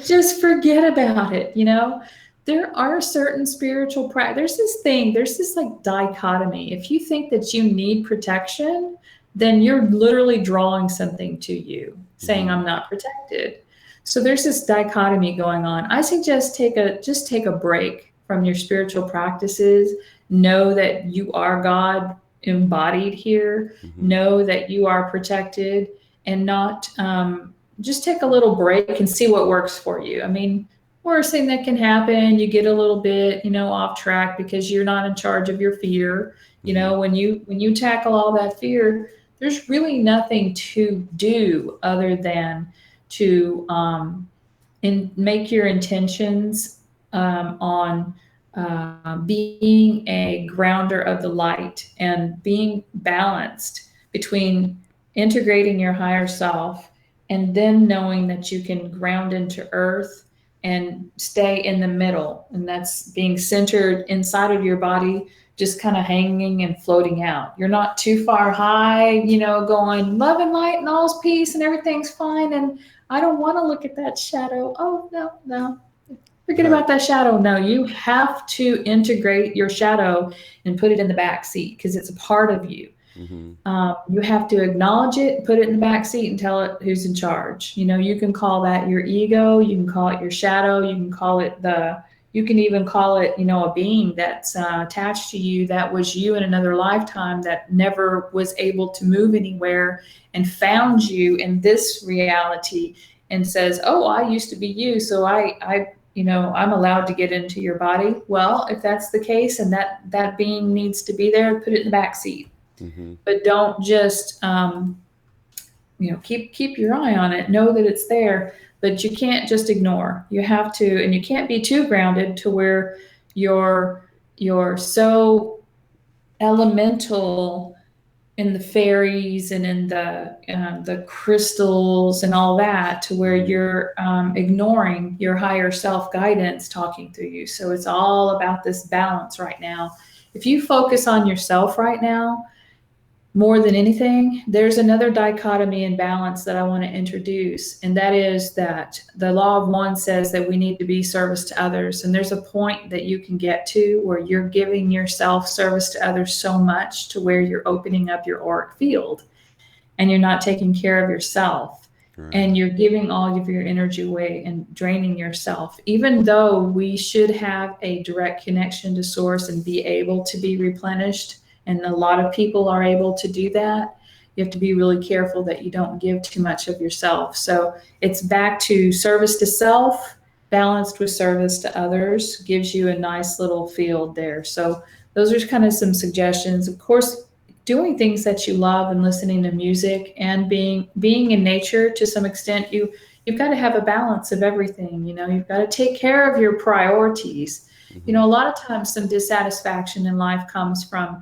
Just forget about it. There are certain spiritual practice. There's this like dichotomy. If you think that you need protection, then you're literally drawing something to you, saying Mm-hmm. I'm not protected. So there's this dichotomy going on. I suggest just take a break from your spiritual practices. Know that you are God embodied here. Mm-hmm. Know that you are protected, and not just take a little break and see what works for you. I mean, worst thing that can happen, you get a little bit, off track because you're not in charge of your fear. Mm-hmm. When you tackle all that fear, there's really nothing to do other than to make your intentions on being a grounder of the light and being balanced between integrating your higher self and then knowing that you can ground into earth and stay in the middle. And that's being centered inside of your body, just kind of hanging and floating out. You're not too far high, going love and light and all's peace and everything's fine. And I don't want to look at that shadow. Oh, no, no. Forget Right. about that shadow. No, you have to integrate your shadow and put it in the back seat because it's a part of you. Mm-hmm. You have to acknowledge it, put it in the back seat, and tell it who's in charge. You can call that your ego. You can call it your shadow. You can even call it, a being that's attached to you that was you in another lifetime that never was able to move anywhere and found you in this reality and says, "Oh, I used to be you, so I'm allowed to get into your body." Well, if that's the case and that being needs to be there, put it in the back seat, Mm-hmm. but don't just keep your eye on it. Know that it's there, but you can't just ignore. You have to, and you can't be too grounded to where you're so elemental in the fairies and in the crystals and all that to where Mm-hmm. you're ignoring your higher self guidance talking through you. So it's all about this balance right now. if you focus on yourself right now, more than anything, there's another dichotomy and balance that I want to introduce. And that is that the law of one says that we need to be service to others. And there's a point that you can get to where you're giving yourself service to others so much to where you're opening up your auric field and you're not taking care of yourself. Right. And you're giving all of your energy away and draining yourself, even though we should have a direct connection to source and be able to be replenished. And a lot of people are able to do that. You have to be really careful that you don't give too much of yourself. So it's back to service to self, balanced with service to others, gives you a nice little field there. So those are kind of some suggestions. Of course, doing things that you love and listening to music and being in nature to some extent, you've got to have a balance of everything. You've got to take care of your priorities. Mm-hmm. A lot of times some dissatisfaction in life comes from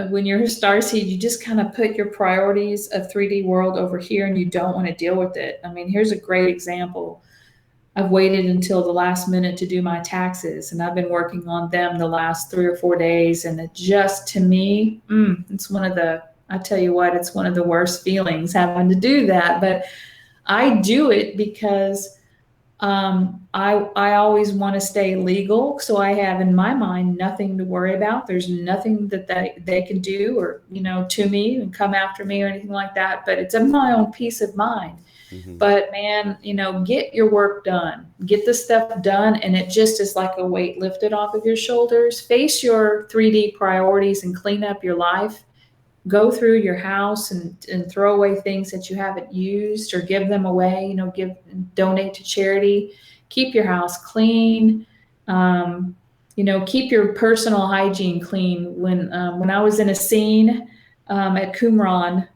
when you're a starseed, you just kind of put your priorities of 3D world over here and you don't want to deal with it. I mean, here's a great example. I've waited until the last minute to do my taxes, and I've been working on them the last 3 or 4 days. And it just, to me, it's I tell you what, it's one of the worst feelings having to do that. But I do it because I always want to stay legal. So I have in my mind nothing to worry about. There's nothing that they can do or, to me and come after me or anything like that. But it's my own peace of mind. Mm-hmm. But man, get your work done, get the stuff done. And it just is like a weight lifted off of your shoulders. Face your 3D priorities and clean up your life. Go through your house and throw away things that you haven't used or give them away, donate to charity, keep your house clean, keep your personal hygiene clean. When I was in a scene at Qumran,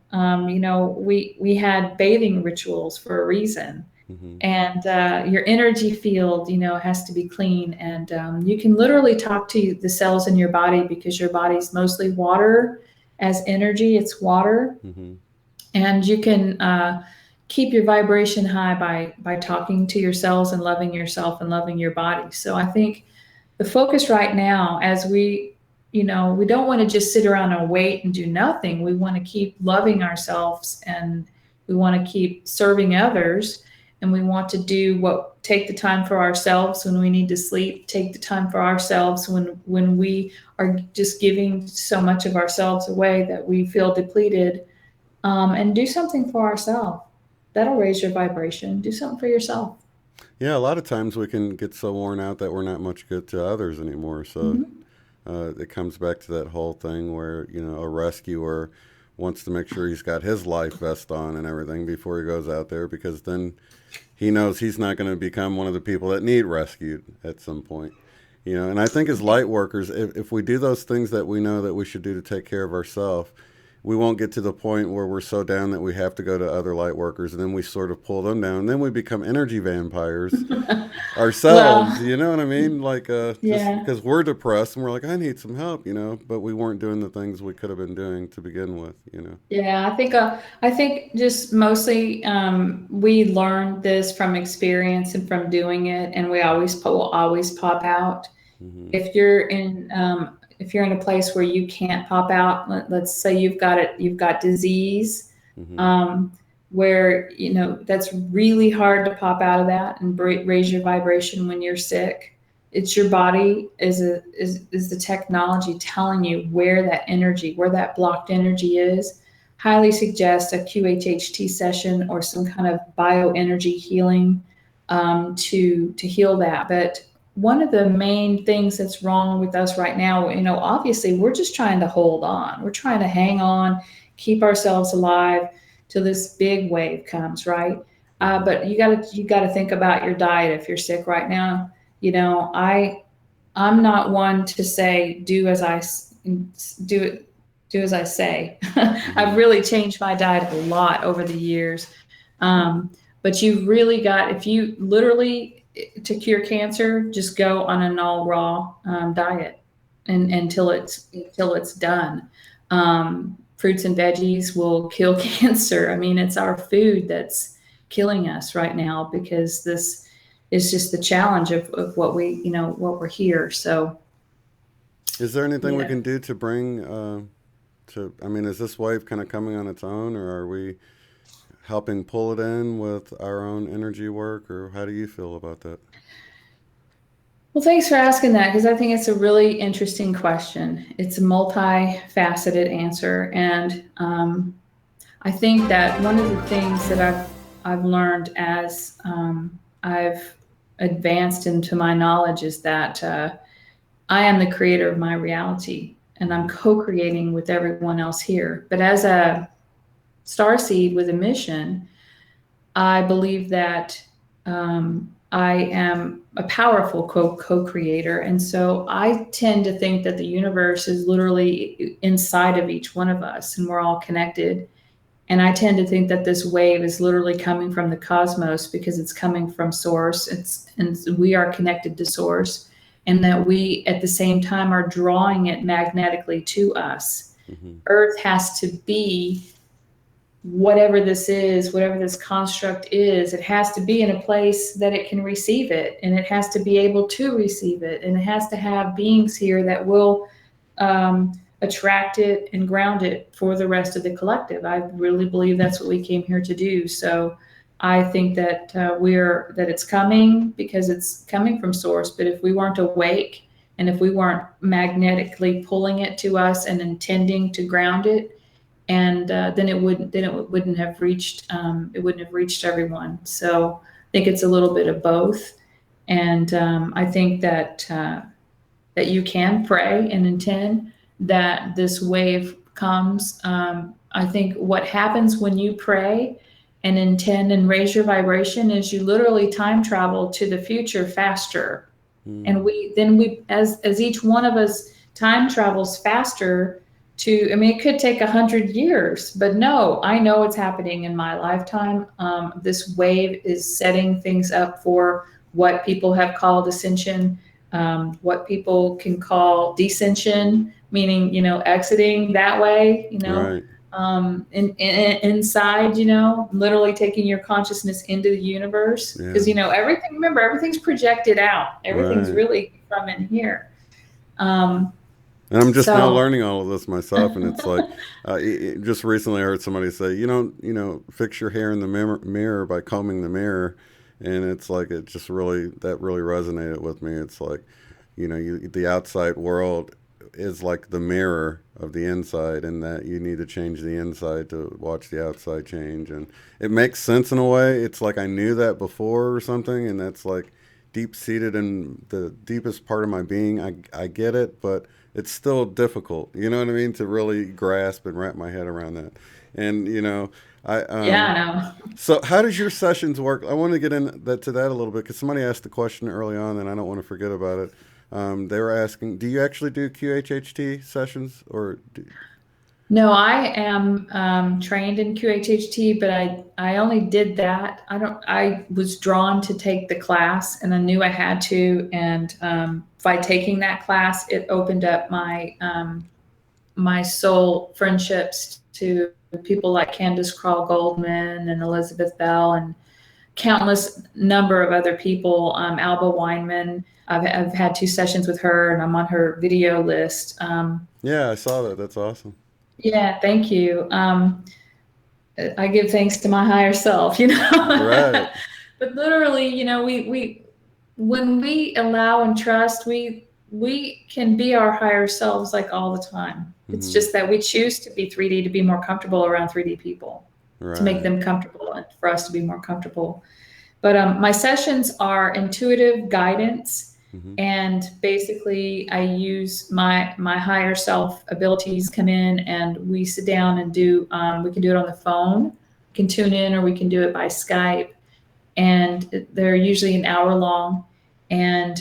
we had bathing rituals for a reason. Mm-hmm. And your energy field, has to be clean. And you can literally talk to the cells in your body because your body's mostly water. As energy, it's water. Mm-hmm. And you can keep your vibration high by talking to your cells and loving yourself and loving your body. So I think the focus right now, as we don't want to just sit around and wait and do nothing. We want to keep loving ourselves and we want to keep serving others. And we want to take the time for ourselves when we need to sleep, take the time for ourselves when we are just giving so much of ourselves away that we feel depleted, and do something for ourselves. That'll raise your vibration. Do something for yourself. Yeah, a lot of times we can get so worn out that we're not much good to others anymore. So it comes back to that whole thing where, a rescuer wants to make sure he's got his life vest on and everything before he goes out there, because then he knows he's not going to become one of the people that need rescued at some point. And I think as light workers, if we do those things that we know that we should do to take care of ourselves, we won't get to the point where we're so down that we have to go to other light workers, and then we sort of pull them down, and then we become energy vampires ourselves. Well, You know what I mean? Like, just yeah. because we're depressed and we're like, I need some help, but we weren't doing the things we could have been doing to begin with. Yeah, I think just mostly we learned this from experience and from doing it, and we will always pop out. Mm-hmm. If you're in a place where you can't pop out, let's say you've got disease, Mm-hmm. where that's really hard to pop out of that and raise your vibration when you're sick. It's your body is the technology telling you where that blocked energy is. Highly suggest a QHHT session or some kind of bioenergy healing to heal that. But one of the main things that's wrong with us right now, obviously we're just trying to hold on. We're trying to hang on, keep ourselves alive till this big wave comes, right? But you gotta think about your diet if you're sick right now. I'm not one to say do as I say. I've really changed my diet a lot over the years. But you've really got, if you literally, to cure cancer, just go on an all raw diet until it's done. Fruits and veggies will kill cancer. I mean, it's our food that's killing us right now, because this is just the challenge of what we're here. So Is there anything we Yeah. can do to bring I mean, is this wave kind of coming on its own, or are we helping pull it in with our own energy work, or how do you feel about that? Well, thanks for asking that because I think it's a really interesting question. It's a multifaceted answer, and I think that one of the things that I've learned as I've advanced into my knowledge is that I am the creator of my reality, and I'm Mm-hmm. co-creating with everyone else here. But as a starseed with a mission, I believe that I am a powerful co-creator, and so I tend to think that the universe is literally inside of each one of us, and we're all connected. And I tend to think that this wave is literally coming from the cosmos because it's coming from source. And we are connected to source, and that we at the same time are drawing it magnetically to us. Mm-hmm. Earth has to be whatever this is, whatever this construct is, it has to be in a place that it can receive it, and it has to be able to receive it, and it has to have beings here that will um, attract it and ground it for the rest of the collective. I really believe that's what we came here to do. So I think that that it's coming because it's coming from source. But if we weren't awake and if we weren't magnetically pulling it to us and intending to ground it, and then it wouldn't have reached everyone. So I think it's a little bit of both, and I think that you can pray and intend that this wave comes. I think what happens when you pray and intend and raise your vibration is you literally time travel to the future faster. And Mm. we as each one of us time travels faster to, I mean, it could take 100 years, but no, I know it's happening in my lifetime. This wave is setting things up for what people have called ascension, what people can call descension, meaning, exiting that way, Right. inside, literally taking your consciousness into the universe. Because, Yeah. everything, remember, everything's projected out. Everything's Right. really from in here. Um, And I'm just now so, learning all of this myself, and it's like, just recently I heard somebody say, fix your hair in the mirror by combing the mirror, and it's like it just really that really resonated with me. It's like, the outside world is like the mirror of the inside, and that you need to change the inside to watch the outside change, and it makes sense in a way. It's like I knew that before or something, and that's like deep seated in the deepest part of my being. I get it, but it's still difficult. You know what I mean? To really grasp and wrap my head around that. And I yeah, I know. so how does your sessions work? I want to get to that a little bit because somebody asked the question early on, and I don't want to forget about it. They were asking, do you actually do QHHT sessions or? No, I am trained in QHHT, but I only did that. I was drawn to take the class, and I knew I had to. And by taking that class, it opened up my soul friendships to people like Candace Crawl Goldman and Elizabeth Bell and countless number of other people. Alba Weinman. I've had 2 sessions with her, and I'm on her video list. Yeah, I saw that. That's awesome. Yeah, thank you. I give thanks to my higher self, Right. But literally, we when we allow and trust, we can be our higher selves like all the time. It's Hmm. just that we choose to be 3D to be more comfortable around 3D people, to make Right. them comfortable and for us to be more comfortable. But my sessions are intuitive guidance, Hmm. and basically I use my higher self abilities come in, and we sit down and do. We can do it on the phone, we can tune in, or we can do it by Skype, and they're usually an hour long. And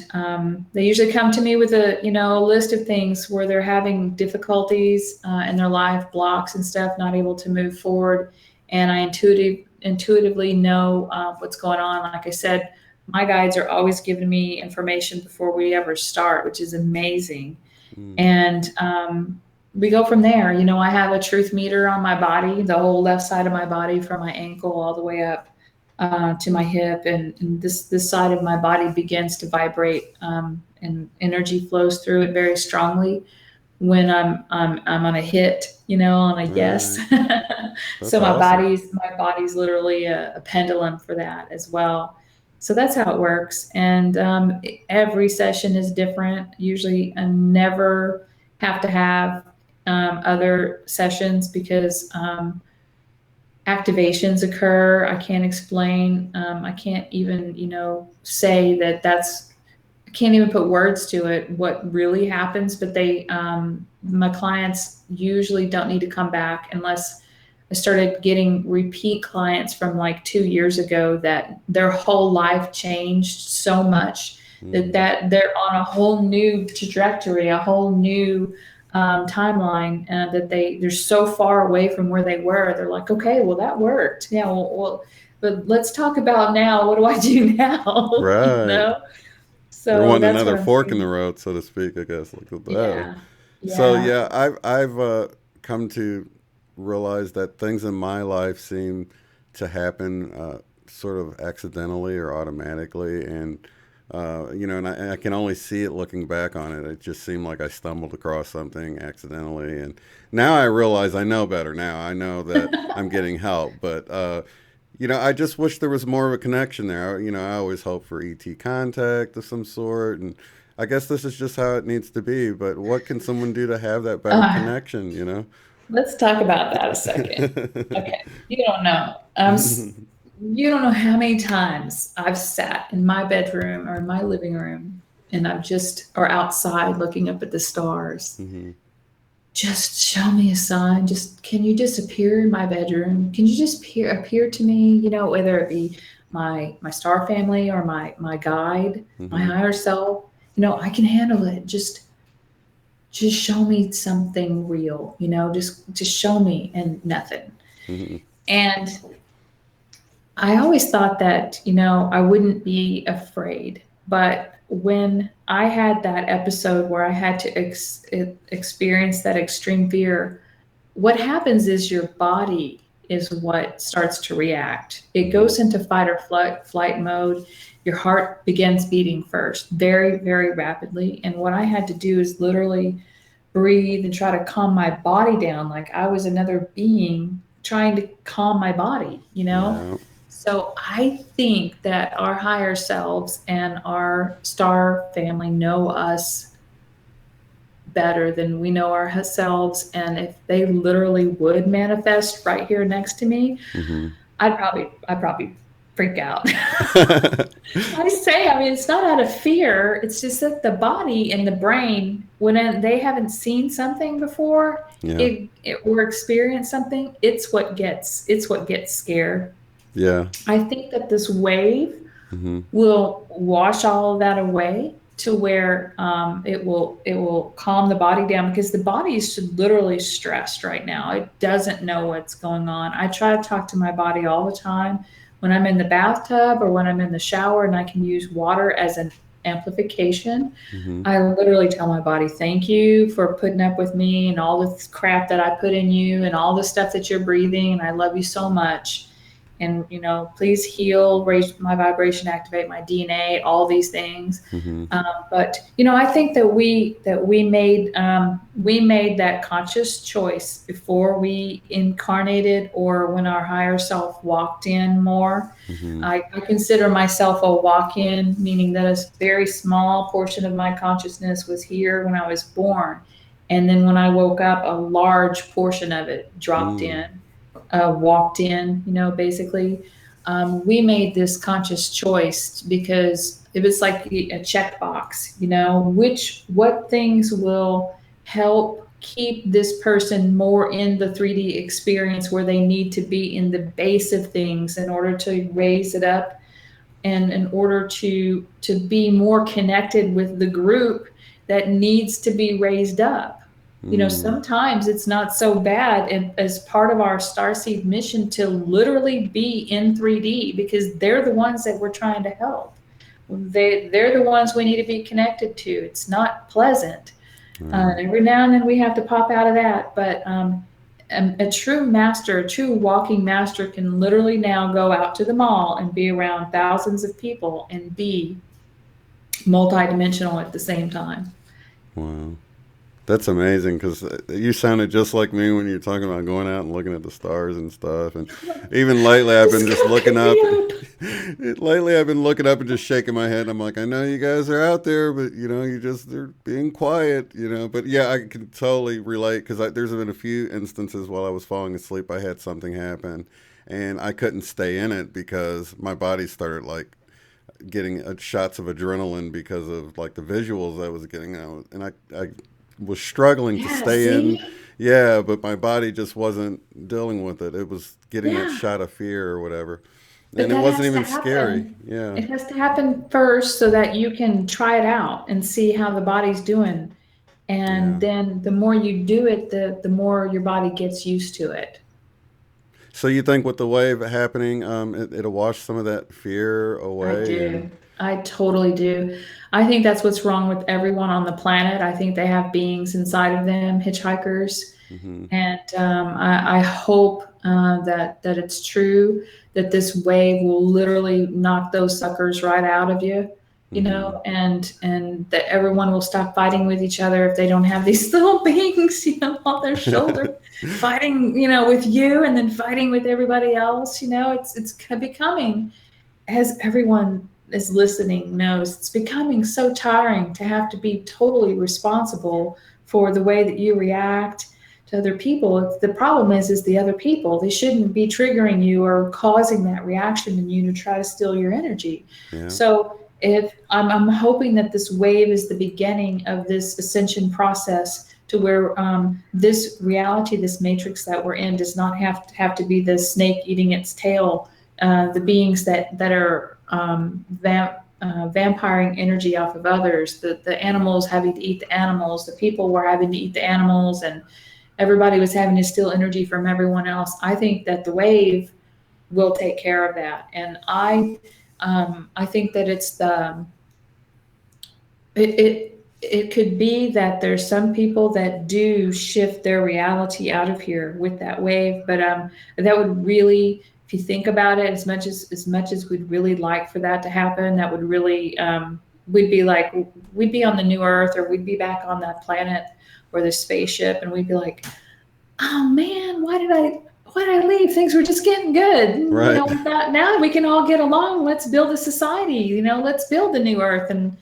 they usually come to me with a list of things where they're having difficulties in their life, blocks and stuff, not able to move forward. And I intuitively know what's going on. Like I said, my guides are always giving me information before we ever start, which is amazing. Mm. And we go from there. I have a truth meter on my body, the whole left side of my body, from my ankle all the way up to my hip, and this side of my body begins to vibrate, and energy flows through it very strongly when I'm on a hit, on a yes. Right. That's So awesome. my body's literally a pendulum for that as well. So that's how it works. And every session is different. Usually, I never have to have other sessions because activations occur. I can't explain. I can't even, say that that's. I can't even put words to it. What really happens, but my clients usually don't need to come back unless I started getting repeat clients from like 2 years ago that their whole life changed so much Mm. that they're on a whole new trajectory, a whole new timeline, that they're so far away from where they were. They're like, okay, well that worked. Yeah, well, but let's talk about now. What do I do now? Right. They're So wanting that's what another I'm fork in the seeing. road, so to speak, I guess. Like that. Yeah, So yeah. yeah, I've come to realize that things in my life seem to happen sort of accidentally or automatically, and and I can only see it looking back on it. It just seemed like I stumbled across something accidentally, and now I realize I know better. Now I know that I'm getting help, but I just wish there was more of a connection there. I always hope for ET contact of some sort, and I guess this is just how it needs to be. But what can someone do to have that better Uh, connection? let's talk about that a second. Okay, you don't know. You don't know how many times I've sat in my bedroom or in my living room, and or outside looking up at the stars. Hmm. Just show me a sign. Just can you just appear in my bedroom? Can you just appear to me? Whether it be my star family or my guide, my Hmm. higher self. I can handle it. Just show me something real. Just show me, and nothing. Hmm. And I always thought that, I wouldn't be afraid. But when I had that episode where I had to experience that extreme fear, what happens is your body is what starts to react. It Hmm. goes into fight or flight mode. Your heart begins beating first, very, very rapidly. And what I had to do is literally breathe and try to calm my body down, like I was another being trying to calm my body. Yeah. So I think that our higher selves and our star family know us better than we know ourselves. And if they literally would manifest right here next to me, Hmm. I'd probably freak out. I mean, it's not out of fear. It's just that the body and the brain, when they haven't seen something before, Yeah. or experienced something, it's what gets scared. Yeah. I think that this wave Hmm. will wash all of that away to where it will calm the body down, because the body is literally stressed right now. It doesn't know what's going on. I try to talk to my body all the time when I'm in the bathtub or when I'm in the shower, and I can use water as an amplification. Hmm. I literally tell my body, thank you for putting up with me and all this crap that I put in you and all the stuff that you're breathing. And I love you so much. And, please heal, raise my vibration, activate my DNA, all these things. Hmm. But I think that we made that conscious choice before we incarnated, or when our higher self walked in more. Hmm. I consider myself a walk-in, meaning that a very small portion of my consciousness was here when I was born, and then when I woke up, a large portion of it dropped Mm. in, walked in. Basically, we made this conscious choice because it was like a checkbox. What things will help keep this person more in the 3D experience where they need to be in the base of things in order to raise it up, and in order to be more connected with the group that needs to be raised up. Mm. Sometimes it's not so bad, and as part of our Starseed mission, to literally be in 3D, because they're the ones that we're trying to help. They're the ones we need to be connected to. It's not pleasant. Right. Every now and then we have to pop out of that, but a true master, a true walking master can literally now go out to the mall and be around thousands of people and be multidimensional at the same time. Wow. That's amazing because you sounded just like me when you're talking about going out and looking at the stars and stuff. And even lately, I've The been just sky looking could up. be up. Lately, I've been looking up and just shaking my head. I'm like, I know you guys are out there, but they're being quiet. But yeah, I can totally relate because there's been a few instances while I was falling asleep, I had something happen, and I couldn't stay in it because my body started like getting shots of adrenaline because of like the visuals I was getting out, and I was struggling to Yeah, stay in. see? Yeah, but my body just wasn't dealing with it. It was getting that Yeah. shot of fear or whatever, But and it that wasn't has to even scary. happen. Yeah, It has to happen first so that you can try it out and see how the body's doing. And yeah. then the more you do it, the more your body gets used to it. So you think with the wave happening, it'll wash some of that fear I away, and do. I totally do. I think that's what's wrong with everyone on the planet. I think they have beings inside of them, hitchhikers. hmm And I hope that it's true that this wave will literally knock those suckers right out of you, hmm and that everyone will stop fighting with each other if they don't have these little beings, on their shoulder, fighting, with you and then fighting with everybody else. It's becoming, as everyone is listening knows, it's becoming so tiring to have to be totally responsible for the way that you react to other people. The problem is the other people. They shouldn't be triggering you or causing that reaction in you to try to steal your energy. yeah, So if I'm hoping that this wave is the beginning of this ascension process to where this reality, this matrix that we're in, does not have to be the snake eating its tail, the beings that are vampiring energy off of others, the animals having to eat the animals, the people were having to eat the animals, and everybody was having to steal energy from everyone else. I think that the wave will take care of that, and I think that it could be that there's some people that do shift their reality out of here with that wave, but that would really, if you think about it, as much as we'd really like for that to happen, that would really, we'd be on the new Earth, or we'd be back on that planet or the spaceship, and we'd be like, oh man, why did I leave? Things were just getting good. right. Now we can all get along. Let's build a society. Let's build the new Earth. And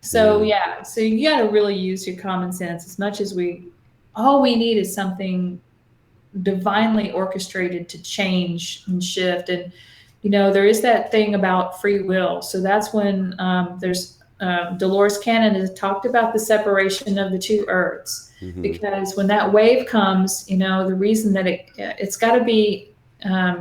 so, Yeah, yeah, so you got to really use your common sense as much as all we need is something divinely orchestrated to change and shift. And, there is that thing about free will. So that's when there's Dolores Cannon has talked about the separation of the two earths, hmm because when that wave comes, the reason that it's got to be,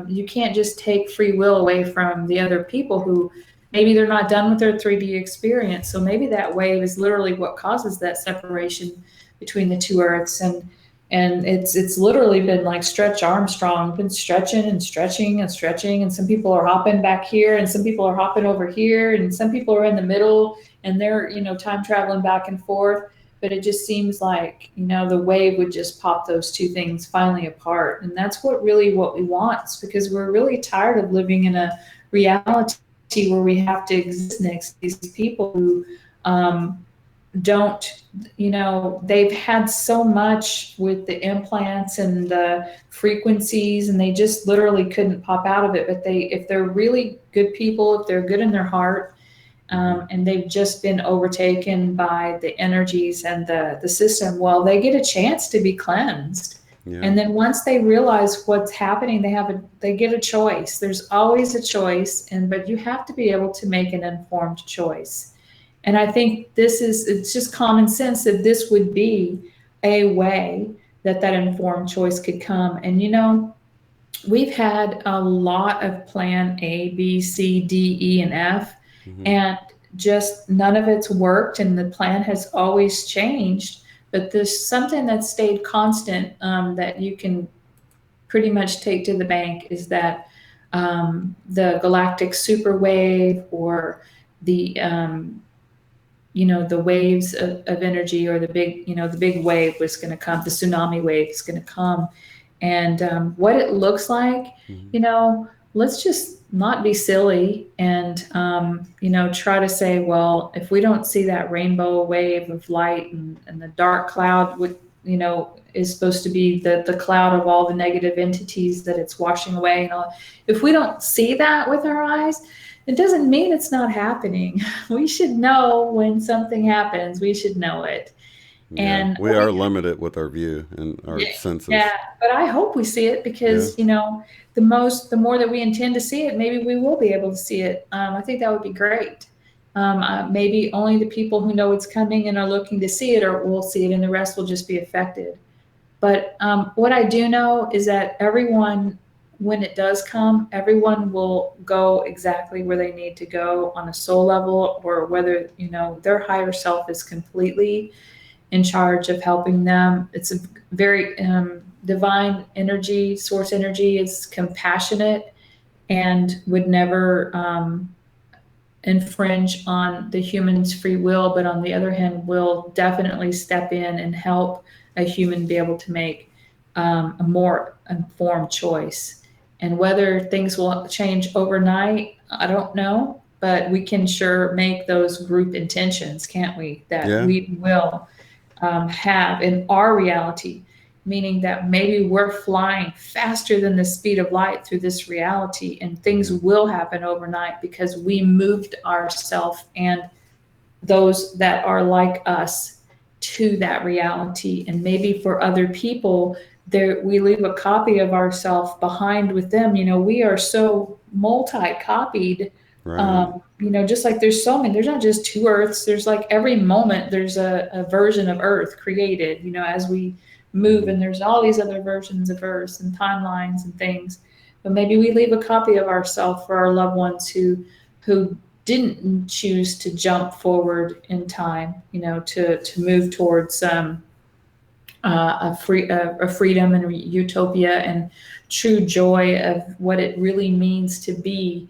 you can't just take free will away from the other people who maybe they're not done with their 3D experience. So maybe that wave is literally what causes that separation between the two earths. And it's literally been like Stretch Armstrong, been stretching and stretching and stretching, and some people are hopping back here, and some people are hopping over here, and some people are in the middle, and they're time traveling back and forth. But it just seems like the wave would just pop those two things finally apart, and that's what we want. It's because we're really tired of living in a reality where we have to exist next to these people who don't, they've had so much with the implants and the frequencies, and they just literally couldn't pop out of it. But if they're really good people, if they're good in their heart, hmm and they've just been overtaken by the energies and the system, well, they get a chance to be cleansed. yeah, And then once they realize what's happening, they get a choice. There's always a choice, but you have to be able to make an informed choice. And I think it's just common sense that this would be a way that informed choice could come. And we've had a lot of plan A, B, C, D, E, and F, hmm and just none of it's worked, and the plan has always changed. But there's something that stayed constant, that you can pretty much take to the bank, is that the galactic super wave, or the the waves of energy, or the big wave was going to come, the tsunami wave is going to come. and what it looks like. Mm-hmm. Let's just not be silly and try to say, well, if we don't see that rainbow wave of light, and the dark cloud would is supposed to be the cloud of all the negative entities that it's washing away and all. If we don't see that with our eyes, it doesn't mean it's not happening. We should know when something happens. We should know it. Yeah, And we are limited with our view and our yeah, yeah, senses. but I hope we see it Yeah, because the more that we intend to see it, maybe we will be able to see it. I think that would be great. Maybe only the people who know it's coming and are looking to see it, or will see it, and the rest will just be affected. But what I do know is that everyone, when it does come, everyone will go exactly where they need to go on a soul level, or whether their higher self is completely in charge of helping them. It's a very divine energy. Source energy is compassionate and would never infringe on the human's free will, but on the other hand, will definitely step in and help a human be able to make a more informed choice. And whether things will change overnight, I don't know, but we can sure make those group intentions, can't we? That yeah, we will have in our reality, meaning that maybe we're flying faster than the speed of light through this reality, and things yeah, will happen overnight because we moved ourselves and those that are like us to that reality. And maybe for other people, there we leave a copy of ourselves behind with them. We are so multi-copied. right. Just like there's so many, there's not just two Earths. There's like every moment there's a version of Earth created. As we move, Mm-hmm. and there's all these other versions of Earths and timelines and things. But maybe we leave a copy of ourselves for our loved ones who didn't choose to jump forward in time, to move towards a freedom and a utopia and true joy of what it really means to be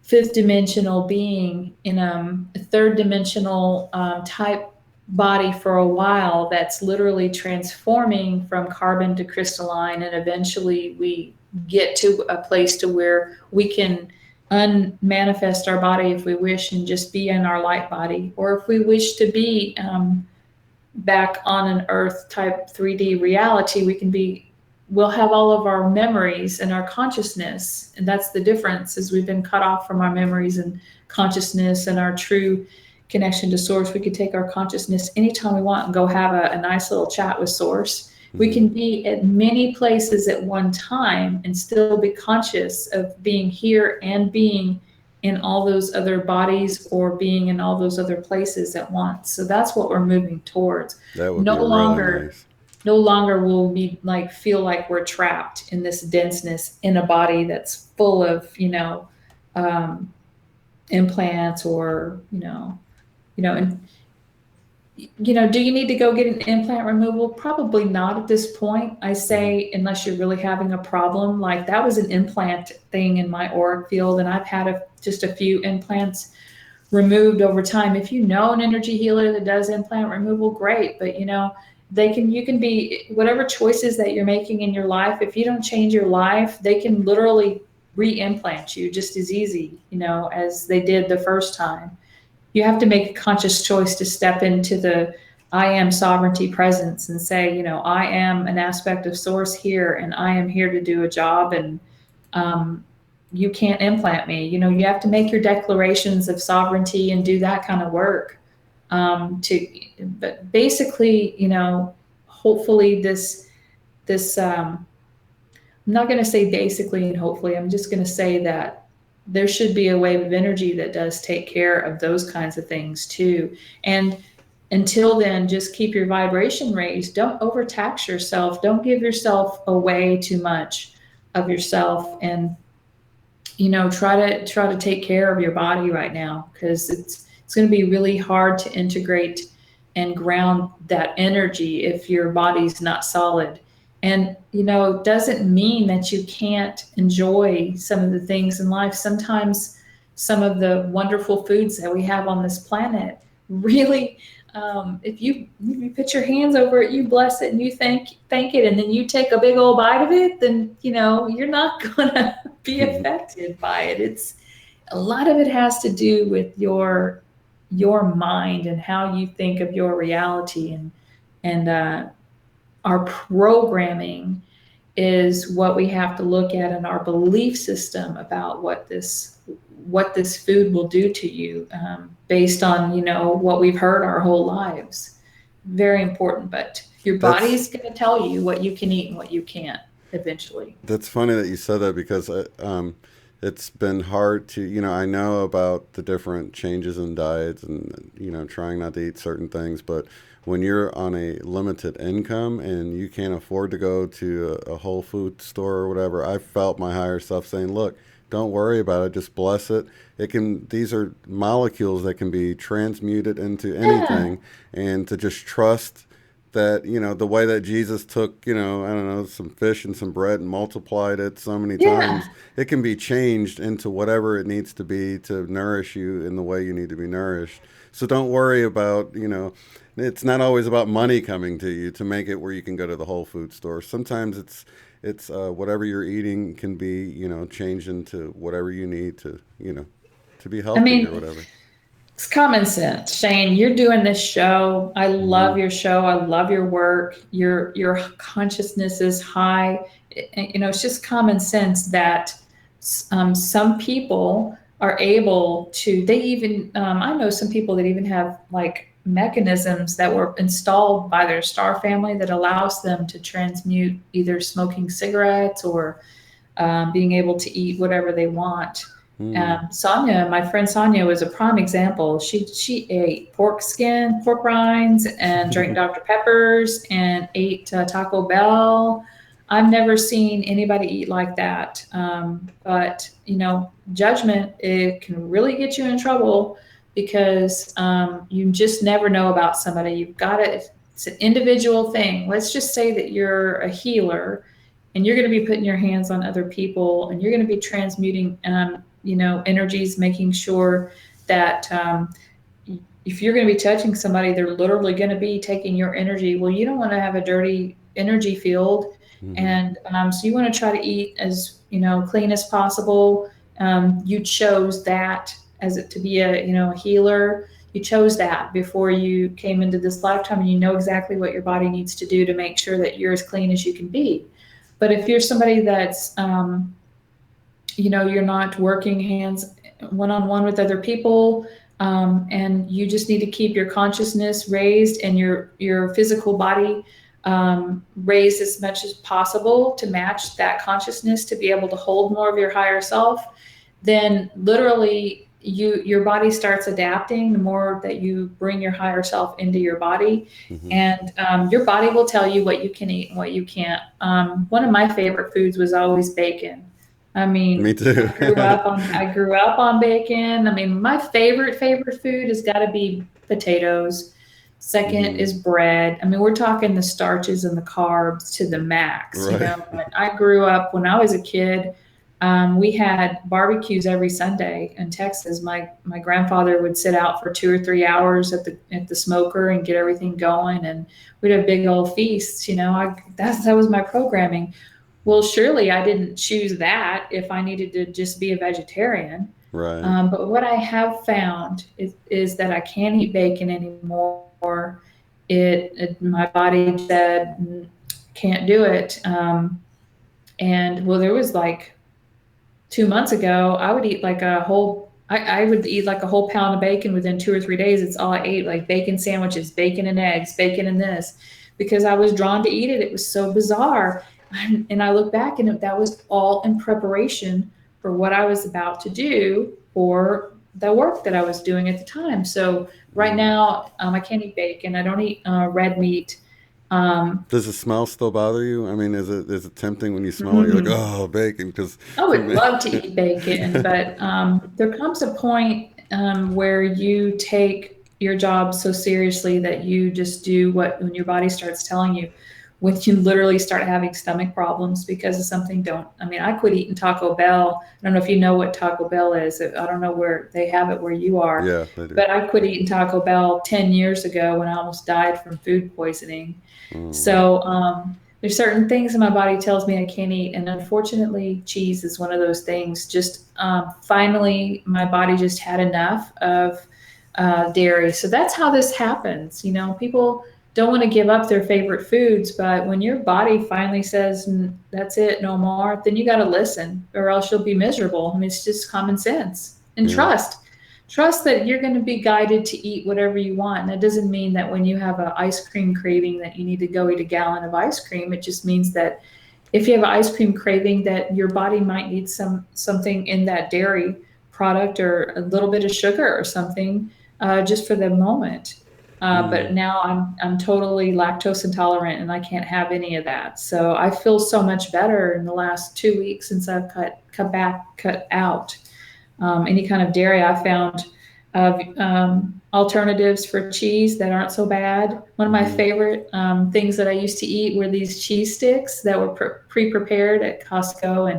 fifth dimensional being in a third dimensional type body for a while, that's literally transforming from carbon to crystalline, and eventually we get to a place to where we can unmanifest our body if we wish and just be in our light body, or if we wish to be back on an earth type 3D reality, we'll have all of our memories and our consciousness. And that's the difference, is we've been cut off from our memories and consciousness and our true connection to source. We could take our consciousness anytime we want and go have a nice little chat with source. We Mm-hmm. can be at many places at one time and still be conscious of being here and being in all those other bodies, or being in all those other places at once. So that's what we're moving towards. That would No be really longer nice. no longer will we feel like we're trapped in this denseness in a body that's full of um, implants, or and do you need to go get an implant removal? Probably not at this point. I Mm-hmm. say, unless you're really having a problem. Like, that was an implant thing in my auric field, and I've had just a few implants removed over time. If you know an energy healer that does implant removal, great. But you can be whatever choices that you're making in your life. If you don't change your life, they can literally re-implant you just as easy, as they did the first time. You have to make a conscious choice to step into the I am sovereignty presence and say, I am an aspect of source here, and I am here to do a job, and um, you can't implant me. You have to make your declarations of sovereignty and do that kind of work. But basically, hopefully this I'm not going to say basically and hopefully. I'm just going to say that there should be a wave of energy that does take care of those kinds of things too. And until then, just keep your vibration raised. Don't overtax yourself. Don't give yourself away too much of yourself. And try to take care of your body right now, because it's going to be really hard to integrate and ground that energy if your body's not solid. And it doesn't mean that you can't enjoy some of the things in life. Sometimes some of the wonderful foods that we have on this planet, really, if you put your hands over it, you bless it and you thank it, and then you take a big old bite of it, then you're not gonna be affected by it. It's a lot of it has to do with your mind and how you think of your reality, and our programming is what we have to look at in our belief system about what this food will do to you, based on what we've heard our whole lives. Very important, but your That's body's going to tell you what you can eat and what you can't eventually. That's funny that you said that because it's been hard to, I know about the different changes in diets and, trying not to eat certain things, but when you're on a limited income and you can't afford to go to a Whole Food store or whatever, I felt my higher self saying, look, don't worry about it, just bless it. These are molecules that can be transmuted into Yeah, anything, and to just trust that the way that Jesus took I don't know, some fish and some bread and multiplied it so many times, yeah. it can be changed into whatever it needs to be to nourish you in the way you need to be nourished. So don't worry about it's not always about money coming to you to make it where you can go to the Whole Food store. Sometimes it's whatever you're eating can be changed into whatever you need to to be I healthy or mean, whatever. it's common sense. Shane, you're doing this show. I Hmm. love your show. I love your work. Your consciousness is high. It's just common sense that some people are able to. They even I know some people that even have like mechanisms that were installed by their star family that allows them to transmute either smoking cigarettes or being able to eat whatever they want. Hmm. Sonia, my friend Sonia, was a prime example. She ate pork skin, pork rinds, and drank Dr. Peppers and ate Taco Bell. I've never seen anybody eat like that. But judgment, it can really get you in trouble because you just never know about somebody. You've got to. It's an individual thing. Let's just say that you're a healer and you're going to be putting your hands on other people and you're going to be transmuting energies, making sure that if you're going to be touching somebody, they're literally going to be taking your energy. Well, you don't want to have a dirty energy field, Hmm. and so you want to try to eat as clean as possible. You chose that to be a healer. You chose that before you came into this lifetime, and you know exactly what your body needs to do to make sure that you're as clean as you can be. But if you're somebody that's you're not working hands one-on-one with other people, and you just need to keep your consciousness raised and your physical body raised as much as possible to match that consciousness to be able to hold more of your higher self, then literally your body starts adapting the more that you bring your higher self into your body, Hmm. and your body will tell you what you can eat and what you can't. One of my favorite foods was always bacon. I Me mean, too. I grew up on bacon. I mean, my favorite food has got to be potatoes. Second Hmm. is bread. I mean, we're talking the starches and the carbs to the max, Right. But I grew up when I was a kid. We had barbecues every Sunday in Texas. My grandfather would sit out for 2 or 3 hours at the smoker and get everything going, and we'd have big old feasts. That was my programming. Well, surely I didn't choose that if I needed to just be a vegetarian. Right. But what I have found is that I can't eat bacon anymore. My body said can't do it. And well, there was like 2 months ago, I would eat like a whole pound of bacon within 2 or 3 days. It's all I ate, like bacon sandwiches, bacon and eggs, bacon and this, because I was drawn to eat it. It was so bizarre. And I look back and that was all in preparation for what I was about to do for the work that I was doing at the time. So right Mm. now, I can't eat bacon. I don't eat red meat. Um, Does the smell still bother you? I mean, is it tempting when you smell it? You're like, mm, oh, bacon, because I for would me. love to eat bacon, but there comes a point where you take your job so seriously that you just do what when your body starts telling you. when you literally start having stomach problems because of something. I quit eating Taco Bell. I don't know if you know what Taco Bell is. I don't know where they have it where you are, Yeah, they do. but I quit eating Taco Bell 10 years ago when I almost died from food poisoning. Mm, So there's certain things in my body tells me I can't eat, and unfortunately, cheese is one of those things. Just finally, my body just had enough of dairy. So that's how this happens. People don't want to give up their favorite foods, but when your body finally says that's it, no more, then you got to listen, or else you'll be miserable. I mean, it's just common sense and yeah. trust that you're going to be guided to eat whatever you want. And that doesn't mean that when you have an ice cream craving that you need to go eat a gallon of ice cream. It just means that if you have an ice cream craving, that your body might need something in that dairy product or a little bit of sugar or something, just for the moment. But Mm, now I'm totally lactose intolerant and I can't have any of that. So I feel so much better in the last 2 weeks since I've cut out any kind of dairy. I found alternatives for cheese that aren't so bad. One of my mm-hmm, favorite things that I used to eat were these cheese sticks that were pre-prepared at Costco.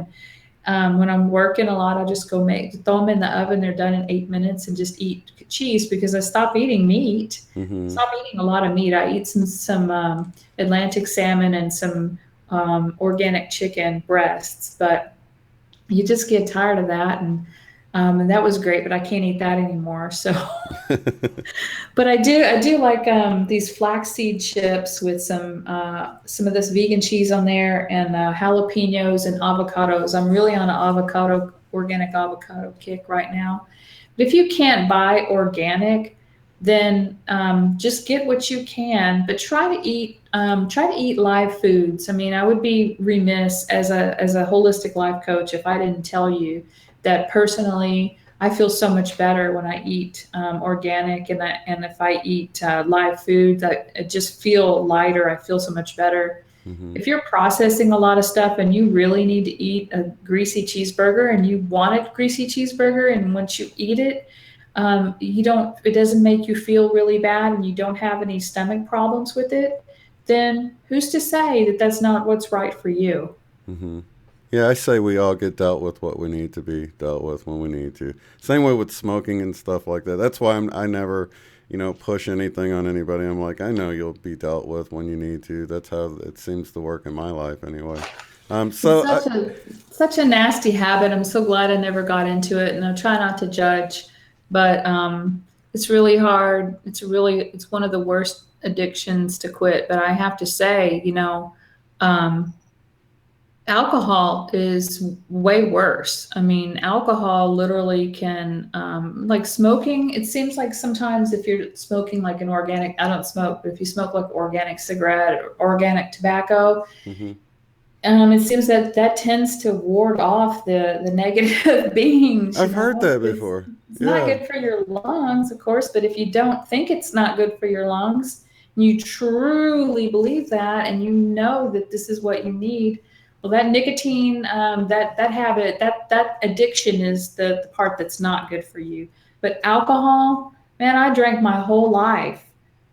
And when I'm working a lot, I just throw them in the oven. They're done in 8 minutes, and just eat cheese because I stopped eating meat. mm-hmm. Stop eating a lot of meat. I eat some Atlantic salmon and some organic chicken breasts, but you just get tired of that. And that was great, but I can't eat that anymore. So, but I do like these flaxseed chips with some of this vegan cheese on there, and jalapenos and avocados. I'm really on an organic avocado kick right now. But if you can't buy organic, then just get what you can. But try to eat live foods. I mean, I would be remiss as a holistic life coach if I didn't tell you that personally I feel so much better when I eat organic, and if I eat live foods, I just feel lighter. I feel so much better. Mm-hmm. If you're processing a lot of stuff and you really need to eat a greasy cheeseburger, and you want a greasy cheeseburger, and once you eat it, it doesn't make you feel really bad, and you don't have any stomach problems with it, then who's to say that that's not what's right for you? Mm-hmm. Yeah, I say we all get dealt with what we need to be dealt with when we need to. Same way with smoking and stuff like that. That's why I never, push anything on anybody. I'm like, I know you'll be dealt with when you need to. That's how it seems to work in my life anyway. It's So, such a nasty habit. I'm so glad I never got into it, and I try not to judge, but it's really hard. It's one of the worst addictions to quit. But I have to say, um, alcohol is way worse. I mean, alcohol literally can, like smoking. It seems like sometimes if you're smoking like an organic, I don't smoke, but if you smoke like organic cigarette or organic tobacco, hmm it seems that that tends to ward off the negative beings, I've heard that because before. it's not Yeah. good for your lungs, of course. But if you don't think it's not good for your lungs, you truly believe that, and you know that this is what you need. Well, that nicotine, that habit, that addiction is the part that's not good for you. But alcohol, man, I drank my whole life.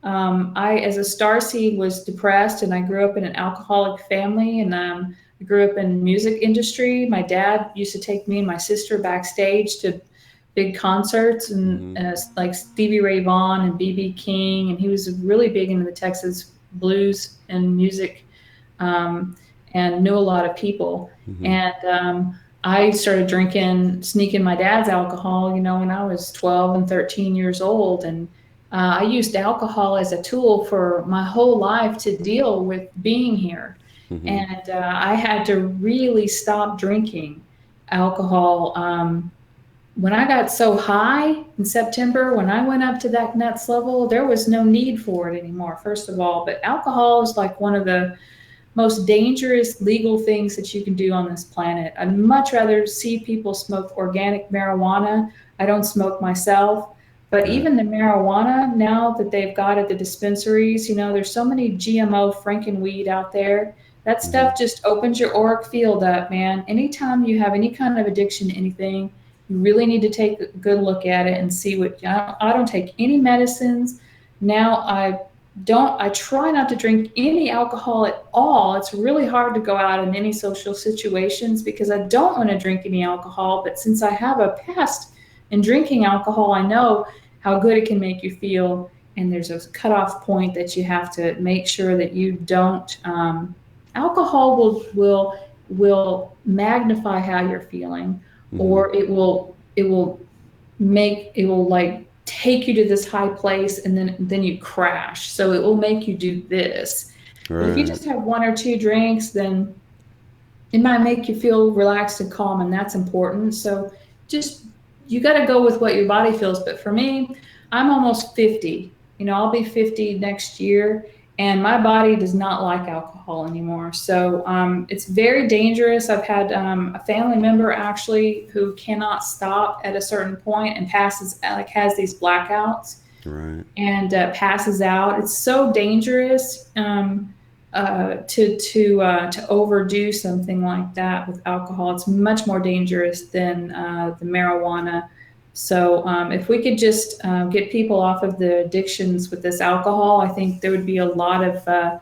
As a starseed, was depressed, and I grew up in an alcoholic family, and I grew up in music industry. My dad used to take me and my sister backstage to big concerts, and hmm like Stevie Ray Vaughan and BB King, and he was really big into the Texas blues and music, um, and knew a lot of people. hmm And I started sneaking my dad's alcohol, when I was 12 and 13 years old. And I used alcohol as a tool for my whole life to deal with being here. hmm And I had to really stop drinking alcohol. When I got so high in September, when I went up to that nuts level, there was no need for it anymore, first of all. But alcohol is like one of the most dangerous legal things that you can do on this planet. I'd much rather see people smoke organic marijuana. I don't smoke myself, but Right. even the marijuana now that they've got at the dispensaries, there's so many GMO frankenweed out there. That hmm stuff just opens your auric field up, man. Anytime you have any kind of addiction to anything, you really need to take a good look at it and see what. I don't take any medicines now. I try not to drink any alcohol at all. It's really hard to go out in any social situations because I don't want to drink any alcohol. But since I have a past in drinking alcohol, I know how good it can make you feel. And there's a cutoff point that you have to make sure that you don't. Alcohol will magnify how you're feeling, Mm-hmm. or it will like take you to this high place, and then you crash. So it will make you do this. But if you Right. just have one or two drinks, then it might make you feel relaxed and calm, and that's important. So just, you got to go with what your body feels. But for me, I'm almost 50. I'll be 50 next year, and my body does not like alcohol anymore. So it's very dangerous. I've had a family member actually who cannot stop at a certain point and has these blackouts Right. and passes out. It's so dangerous to overdo something like that with alcohol. It's much more dangerous than the marijuana. So if we could just get people off of the addictions with this alcohol, I think there would be a lot of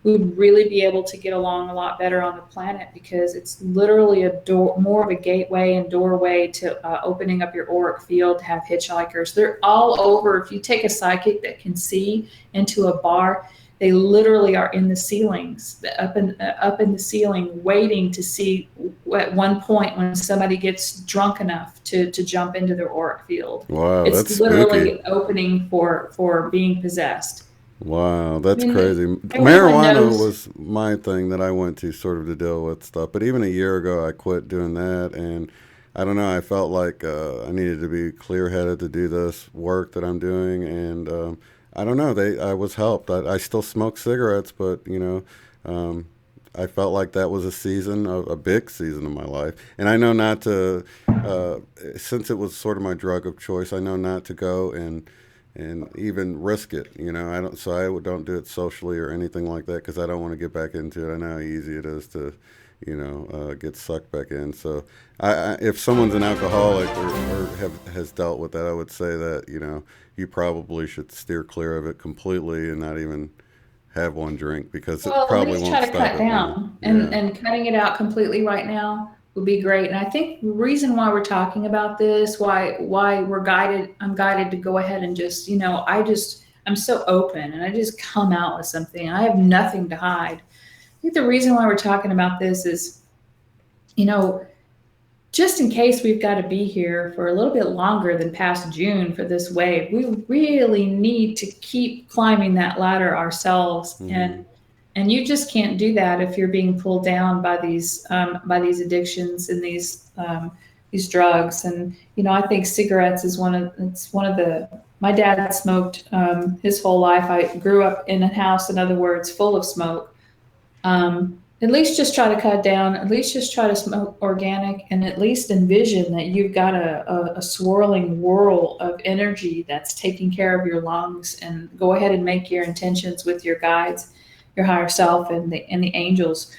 we would really be able to get along a lot better on the planet, because it's literally a door, more of a gateway and doorway to opening up your auric field to have hitchhikers. They're all over. If you take a psychic that can see into a bar, they literally are in the ceilings, up in the ceiling, waiting to see at one point when somebody gets drunk enough to jump into their auric field. Wow, It's that's spooky. literally opening for being possessed. Wow, I that's mean, crazy. everyone Marijuana knows. was my thing that I went to sort of to deal with stuff. But even a year ago, I quit doing that. And I don't know, I felt like I needed to be clear headed to do this work that I'm doing. And I don't know, I was helped. I still smoke cigarettes, but, um, I felt like that was a big season of my life. And I know not to, uh, since it was sort of my drug of choice, I know not to go and even risk it. I don't. So I don't do it socially or anything like that because I don't want to get back into it. I know how easy it is to, get sucked back in. So if someone's an alcoholic or has dealt with that, I would say that you probably should steer clear of it completely and not even have one drink because it Well, at probably least try won't to stop cut it long. down, Yeah. and cutting it out completely right now would be great. And I think the reason why we're talking about this, why I'm guided to go ahead and just, I'm so open and I just come out with something. I have nothing to hide. I think the reason why we're talking about this is, you know, just in case we've got to be here for a little bit longer than past June for this wave, we really need to keep climbing that ladder ourselves. Hmm. And you just can't do that if you're being pulled down by these addictions and these drugs. And I think cigarettes is one of the. My dad smoked his whole life. I grew up in a house, in other words, full of smoke. At least just try to cut down, at least just try to smoke organic, and at least envision that you've got a swirling whirl of energy that's taking care of your lungs, and go ahead and make your intentions with your guides, your higher self, and the angels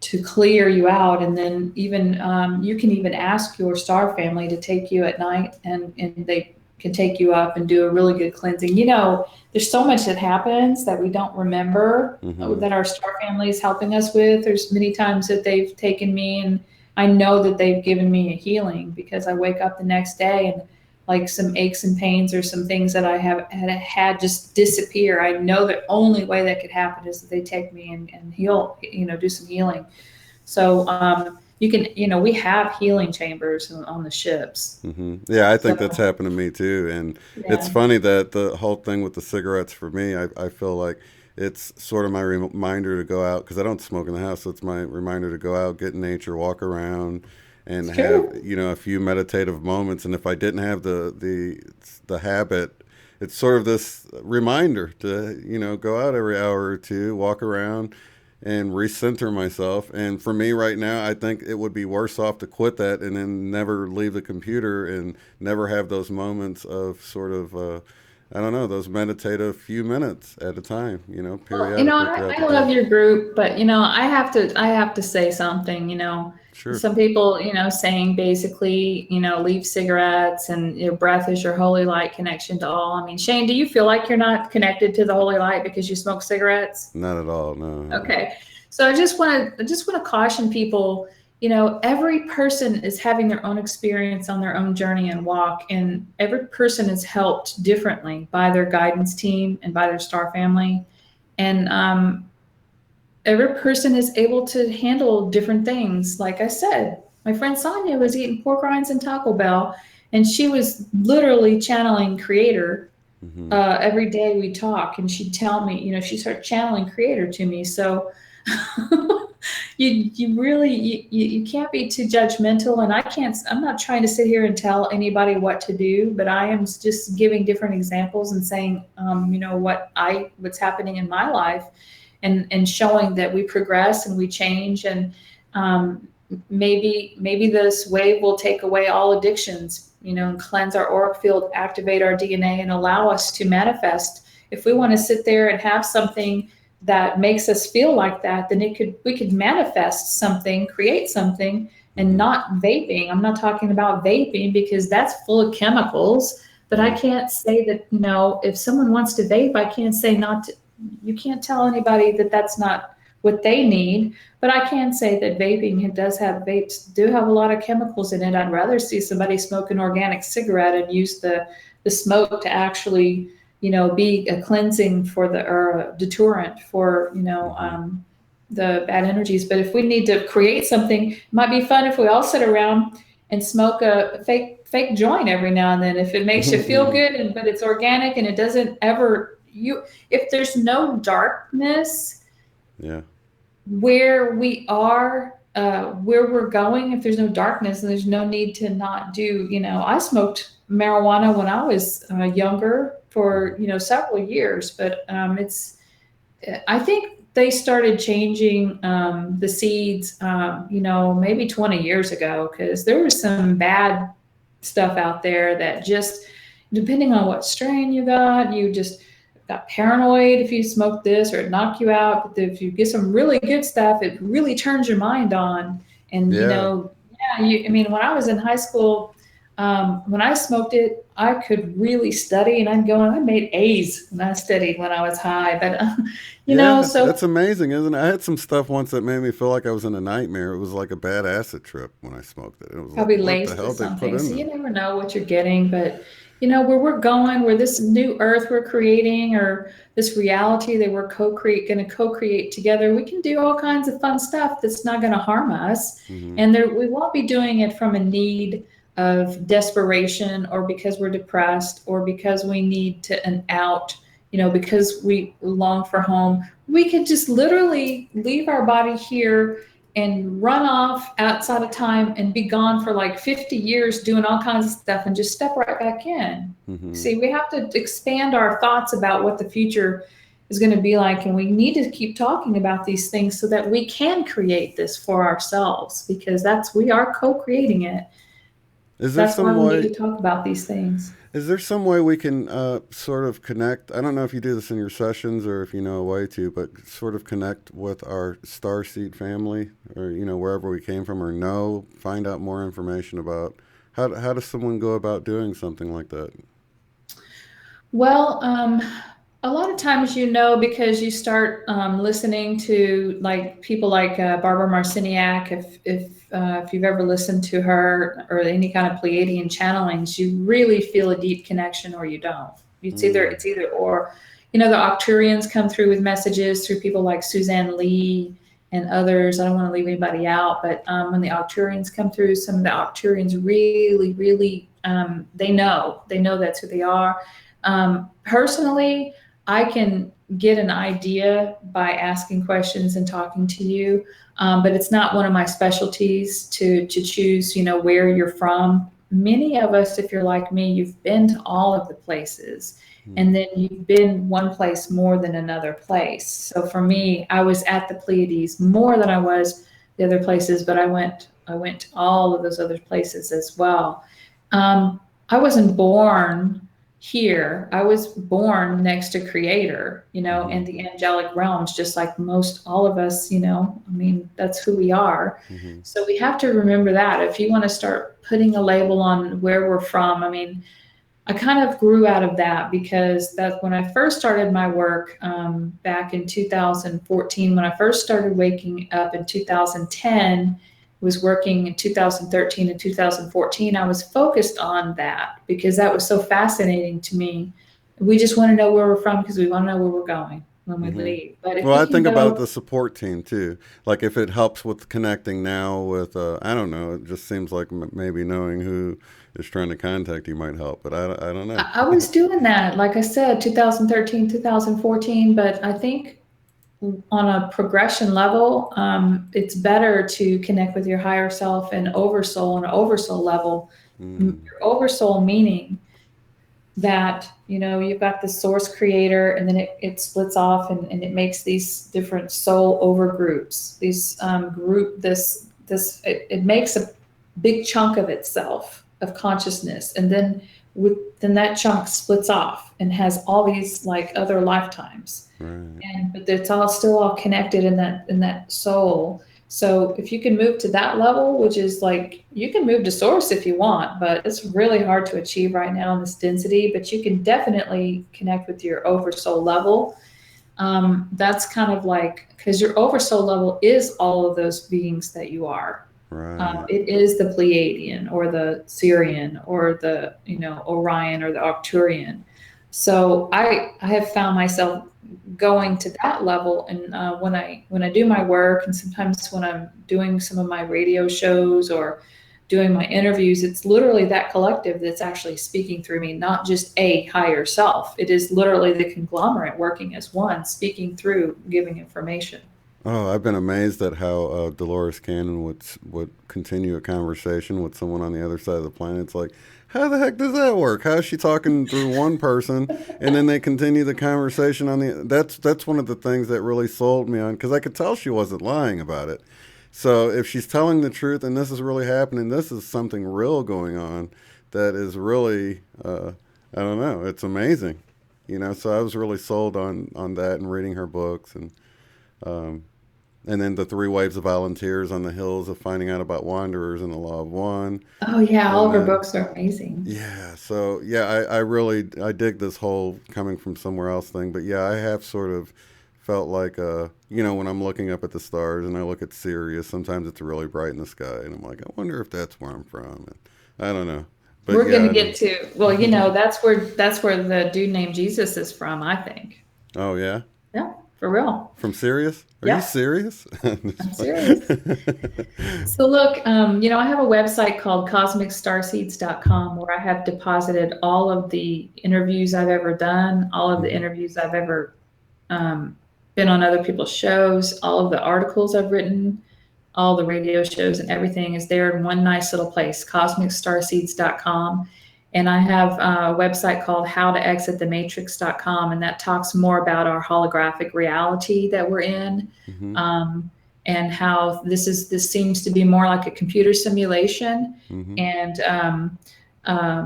to clear you out. And then even you can even ask your star family to take you at night, and they can take you up and do a really good cleansing. There's so much that happens that we don't remember, Hmm. that our star family is helping us with. There's many times that they've taken me, and I know that they've given me a healing because I wake up the next day and like some aches and pains or some things that I have had just disappear. I know the only way that could happen is that they take me and heal, do some healing. So you can, we have healing chambers on the ships. Yeah, I think that's So happened to me too. And it's yeah, funny that the whole thing with the cigarettes for me, I feel like it's sort of my reminder to go out because I don't smoke in the house. So it's my reminder to go out, get in nature, walk around, and it's have true. a few meditative moments. And if I didn't have the habit, it's sort of this reminder to go out every hour or two, walk around, and recenter myself. And for me right now, I think it would be worse off to quit that and then never leave the computer and never have those moments of sort of, I don't know, those meditative few minutes at a time, Well, periodically I, throughout the I day. love your group, but I have to say something. Sure. Some people, saying basically, leave cigarettes and your breath is your holy light connection to all. I mean, Shane, do you feel like you're not connected to the holy light because you smoke cigarettes? Not at all. No. Okay. So I just want to caution people, every person is having their own experience on their own journey and walk, and every person is helped differently by their guidance team and by their star family. And every person is able to handle different things. Like I said, my friend Sonia was eating pork rinds and Taco Bell, and she was literally channeling Creator. Hmm. Every day we talk, and she'd tell me, she started channeling Creator to me. So you really you can't be too judgmental, and I'm not trying to sit here and tell anybody what to do, but I am just giving different examples and saying, what's happening in my life, and showing that we progress and we change, and maybe this wave will take away all addictions, and cleanse our auric field, activate our DNA, and allow us to manifest. If we want to sit there and have something that makes us feel like that, then we could manifest something, create something, and not vaping. I'm not talking about vaping because that's full of chemicals, but I can't say that, if someone wants to vape, I can't say not to. You can't tell anybody that that's not what they need, but I can say that vapes do have a lot of chemicals in it. I'd rather see somebody smoke an organic cigarette and use the smoke to actually, be a cleansing or a deterrent for, the bad energies. But if we need to create something, it might be fun if we all sit around and smoke a fake joint every now and then. If it makes you feel good, but it's organic and it doesn't ever, if there's no darkness, Yeah. where we are, where we're going, if there's no darkness, then there's no need to not do, I smoked marijuana when I was younger for, several years, but I think they started changing the seeds, maybe 20 years ago, because there was some bad stuff out there that just, depending on what strain you just got paranoid if you smoke this, or it knock you out. But if you get some really good stuff, it really turns your mind on. And Yeah. when I was in high school, when I smoked it, I could really study, and I made A's when I studied when I was high. But Yeah, so that's amazing, isn't it? I had some stuff once that made me feel like I was in a nightmare. It was like a bad acid trip when I smoked it. It was like, probably what the laced with hell they put something. in So there? you never know what you're getting, but where we're going, where this new earth we're creating, or this reality that we're going to co-create together, we can do all kinds of fun stuff that's not going to harm us. Hmm. And we won't be doing it from a need of desperation, or because we're depressed, or because we need an out, because we long for home. We could just literally leave our body here and run off outside of time and be gone for like 50 years doing all kinds of stuff and just step right back in. Hmm. See, we have to expand our thoughts about what the future is going to be like, and we need to keep talking about these things so that we can create this for ourselves, because we are co-creating it. Is there That's why some we need way? to talk about these things. Is there some way we can sort of connect? I don't know if you do this in your sessions or if you know a way to, but sort of connect with our Starseed family, or wherever we came from, or find out more information about how does someone go about doing something like that? Well, a lot of times, because you start listening to like people like Barbara Marciniak. If you've ever listened to her, or any kind of Pleiadian channelings, you really feel a deep connection, or you don't. It's either or. The Octurians come through with messages through people like Suzanne Lee and others. I don't want to leave anybody out, but when the Octurians come through, some of the Octurians really, really, they know that's who they are. Personally, I can get an idea by asking questions and talking to you, but it's not one of my specialties to choose, where you're from. Many of us, if you're like me, you've been to all of the places, and then you've been one place more than another place. So for me, I was at the Pleiades more than I was the other places, but I went to all of those other places as well. I wasn't born here. I was born next to Creator, you know, in the angelic realms, just like most all of us, you know. I mean, that's who we are. Mm-hmm. So we have to remember that. If you want to start putting a label on where we're from, I mean, I kind of grew out of that because that's when I first started my work back in 2014. When I first started waking up in 2010, was working in 2013 and 2014. I was focused on that because that was so fascinating to me. We just want to know where we're from because we want to know where we're going when we Mm-hmm. leave. But if Well, we I can think about go, the support team too. Like if it helps with connecting now with, I don't know, it just seems like maybe knowing who is trying to contact you might help, but I don't know. I was doing that, like I said, 2013, 2014. But I think on a progression level, it's better to connect with your higher self and oversoul on an oversoul level. Mm, Your oversoul meaning that, you know, you've got the source creator and then it splits off and it makes these different soul over groups. These it makes a big chunk of itself of consciousness. And then that chunk splits off and has all these like other lifetimes, right. but it's all still all connected in that soul. So if you can move to that level, which is like you can move to source if you want, but it's really hard to achieve right now in this density. But you can definitely connect with your oversoul level. That's kind of like because your oversoul level is all of those beings that you are. Right. It is the Pleiadian or the Syrian or the, you know, Orion or the Arcturian. So I have found myself going to that level, and when I do my work, and sometimes when I'm doing some of my radio shows or doing my interviews, it's literally that collective that's actually speaking through me, not just a higher self. It is literally the conglomerate working as one, speaking through, giving information. Oh, I've been amazed at how Dolores Cannon would continue a conversation with someone on the other side of the planet. It's like, how the heck does that work? How is she talking through one person, and then they continue the conversation on the? That's one of the things that really sold me on because I could tell she wasn't lying about it. So if she's telling the truth and this is really happening, this is something real going on that is really, I don't know, it's amazing, you know. So I was really sold on that and reading her books um, and then the three waves of volunteers on the hills of finding out about wanderers and the law of one. Oh yeah, all And of her then, books are amazing. yeah, so yeah, I really, I dig this whole coming from somewhere else thing. But yeah, I have sort of felt like, you know, when I'm looking up at the stars and I look at Sirius, sometimes it's really bright in the sky. And I'm like, I wonder if that's where I'm from. And I don't know. But We're gonna yeah. get to, well, you know, that's where the dude named Jesus is from, I think. Oh, yeah? Yeah, for real. From Sirius? Are you Yep, serious? I'm serious. So look, you know, I have a website called cosmicstarseeds.com where I have deposited all of the interviews I've ever done, all of the Hmm. interviews I've ever um, been on other people's shows, all of the articles I've written, all the radio shows, and everything is there in one nice little place, cosmicstarseeds.com. And I have a website called howtoexitthematrix.com, and that talks more about our holographic reality that we're in. Hmm. Um, and how this seems to be more like a computer simulation, Hmm. and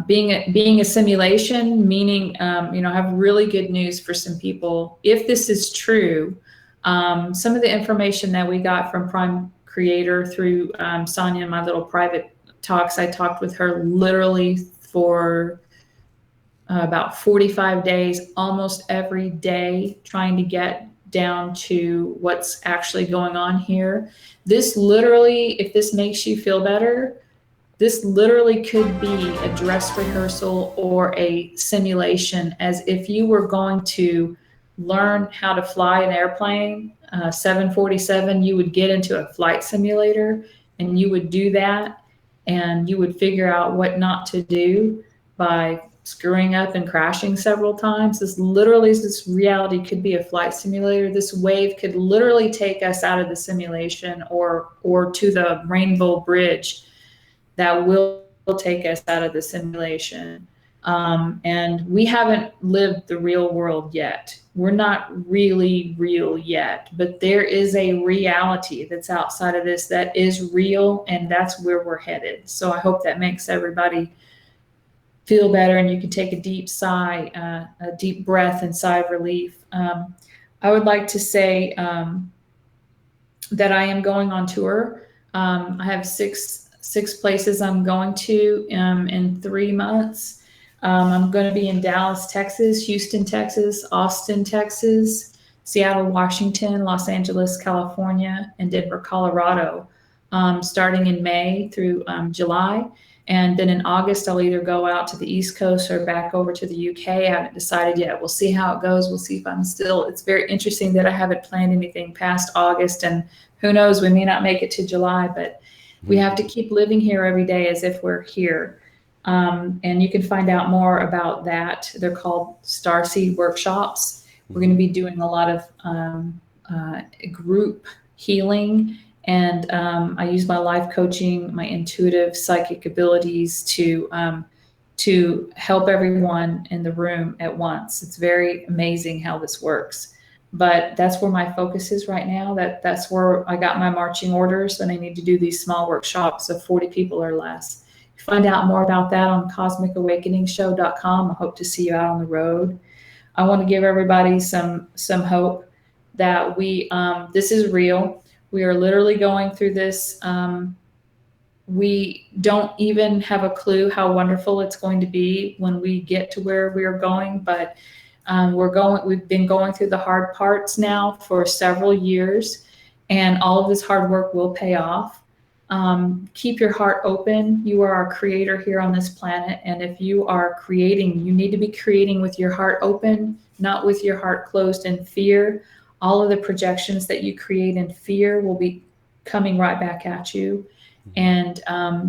being a simulation, meaning you know, I have really good news for some people. If this is true, some of the information that we got from Prime Creator through Sonia, my little private talks, I talked with her literally for about 45 days, almost every day, trying to get down to what's actually going on here. This literally, if this makes you feel better, this literally could be a dress rehearsal or a simulation, as if you were going to learn how to fly an airplane, 747, you would get into a flight simulator and you would do that, and you would figure out what not to do by screwing up and crashing several times. This reality could be a flight simulator. This wave could literally take us out of the simulation or to the Rainbow Bridge that will take us out of the simulation. And we haven't lived the real world yet. We're not really real yet, but there is a reality that's outside of this that is real, and that's where we're headed. So I hope that makes everybody feel better, and you can take a deep sigh, a deep breath and sigh of relief. I would like to say that I am going on tour. I have six places I'm going to in 3 months. I'm going to be in Dallas, Texas, Houston, Texas, Austin, Texas, Seattle, Washington, Los Angeles, California, and Denver, Colorado, starting in May through July. And then in August, I'll either go out to the East Coast or back over to the UK. I haven't decided yet. We'll see how it goes. We'll see if I'm still, it's very interesting that I haven't planned anything past August, and who knows, we may not make it to July, but we have to keep living here every day as if we're here. And you can find out more about that. They're called Starseed workshops. We're going to be doing a lot of group healing. And I use my life coaching, my intuitive psychic abilities to help everyone in the room at once. It's very amazing how this works. But that's where my focus is right now. That's where I got my marching orders, and I need to do these small workshops of 40 people or less. Find out more about that on cosmicawakeningshow.com. I hope to see you out on the road. I want to give everybody some hope that this is real. We are literally going through this. We don't even have a clue how wonderful it's going to be when we get to where we are going, but we've been going through the hard parts now for several years, and all of this hard work will pay off. Keep your heart open. You are our creator here on this planet. And if you are creating, you need to be creating with your heart open, not with your heart closed in fear. All of the projections that you create in fear will be coming right back at you, and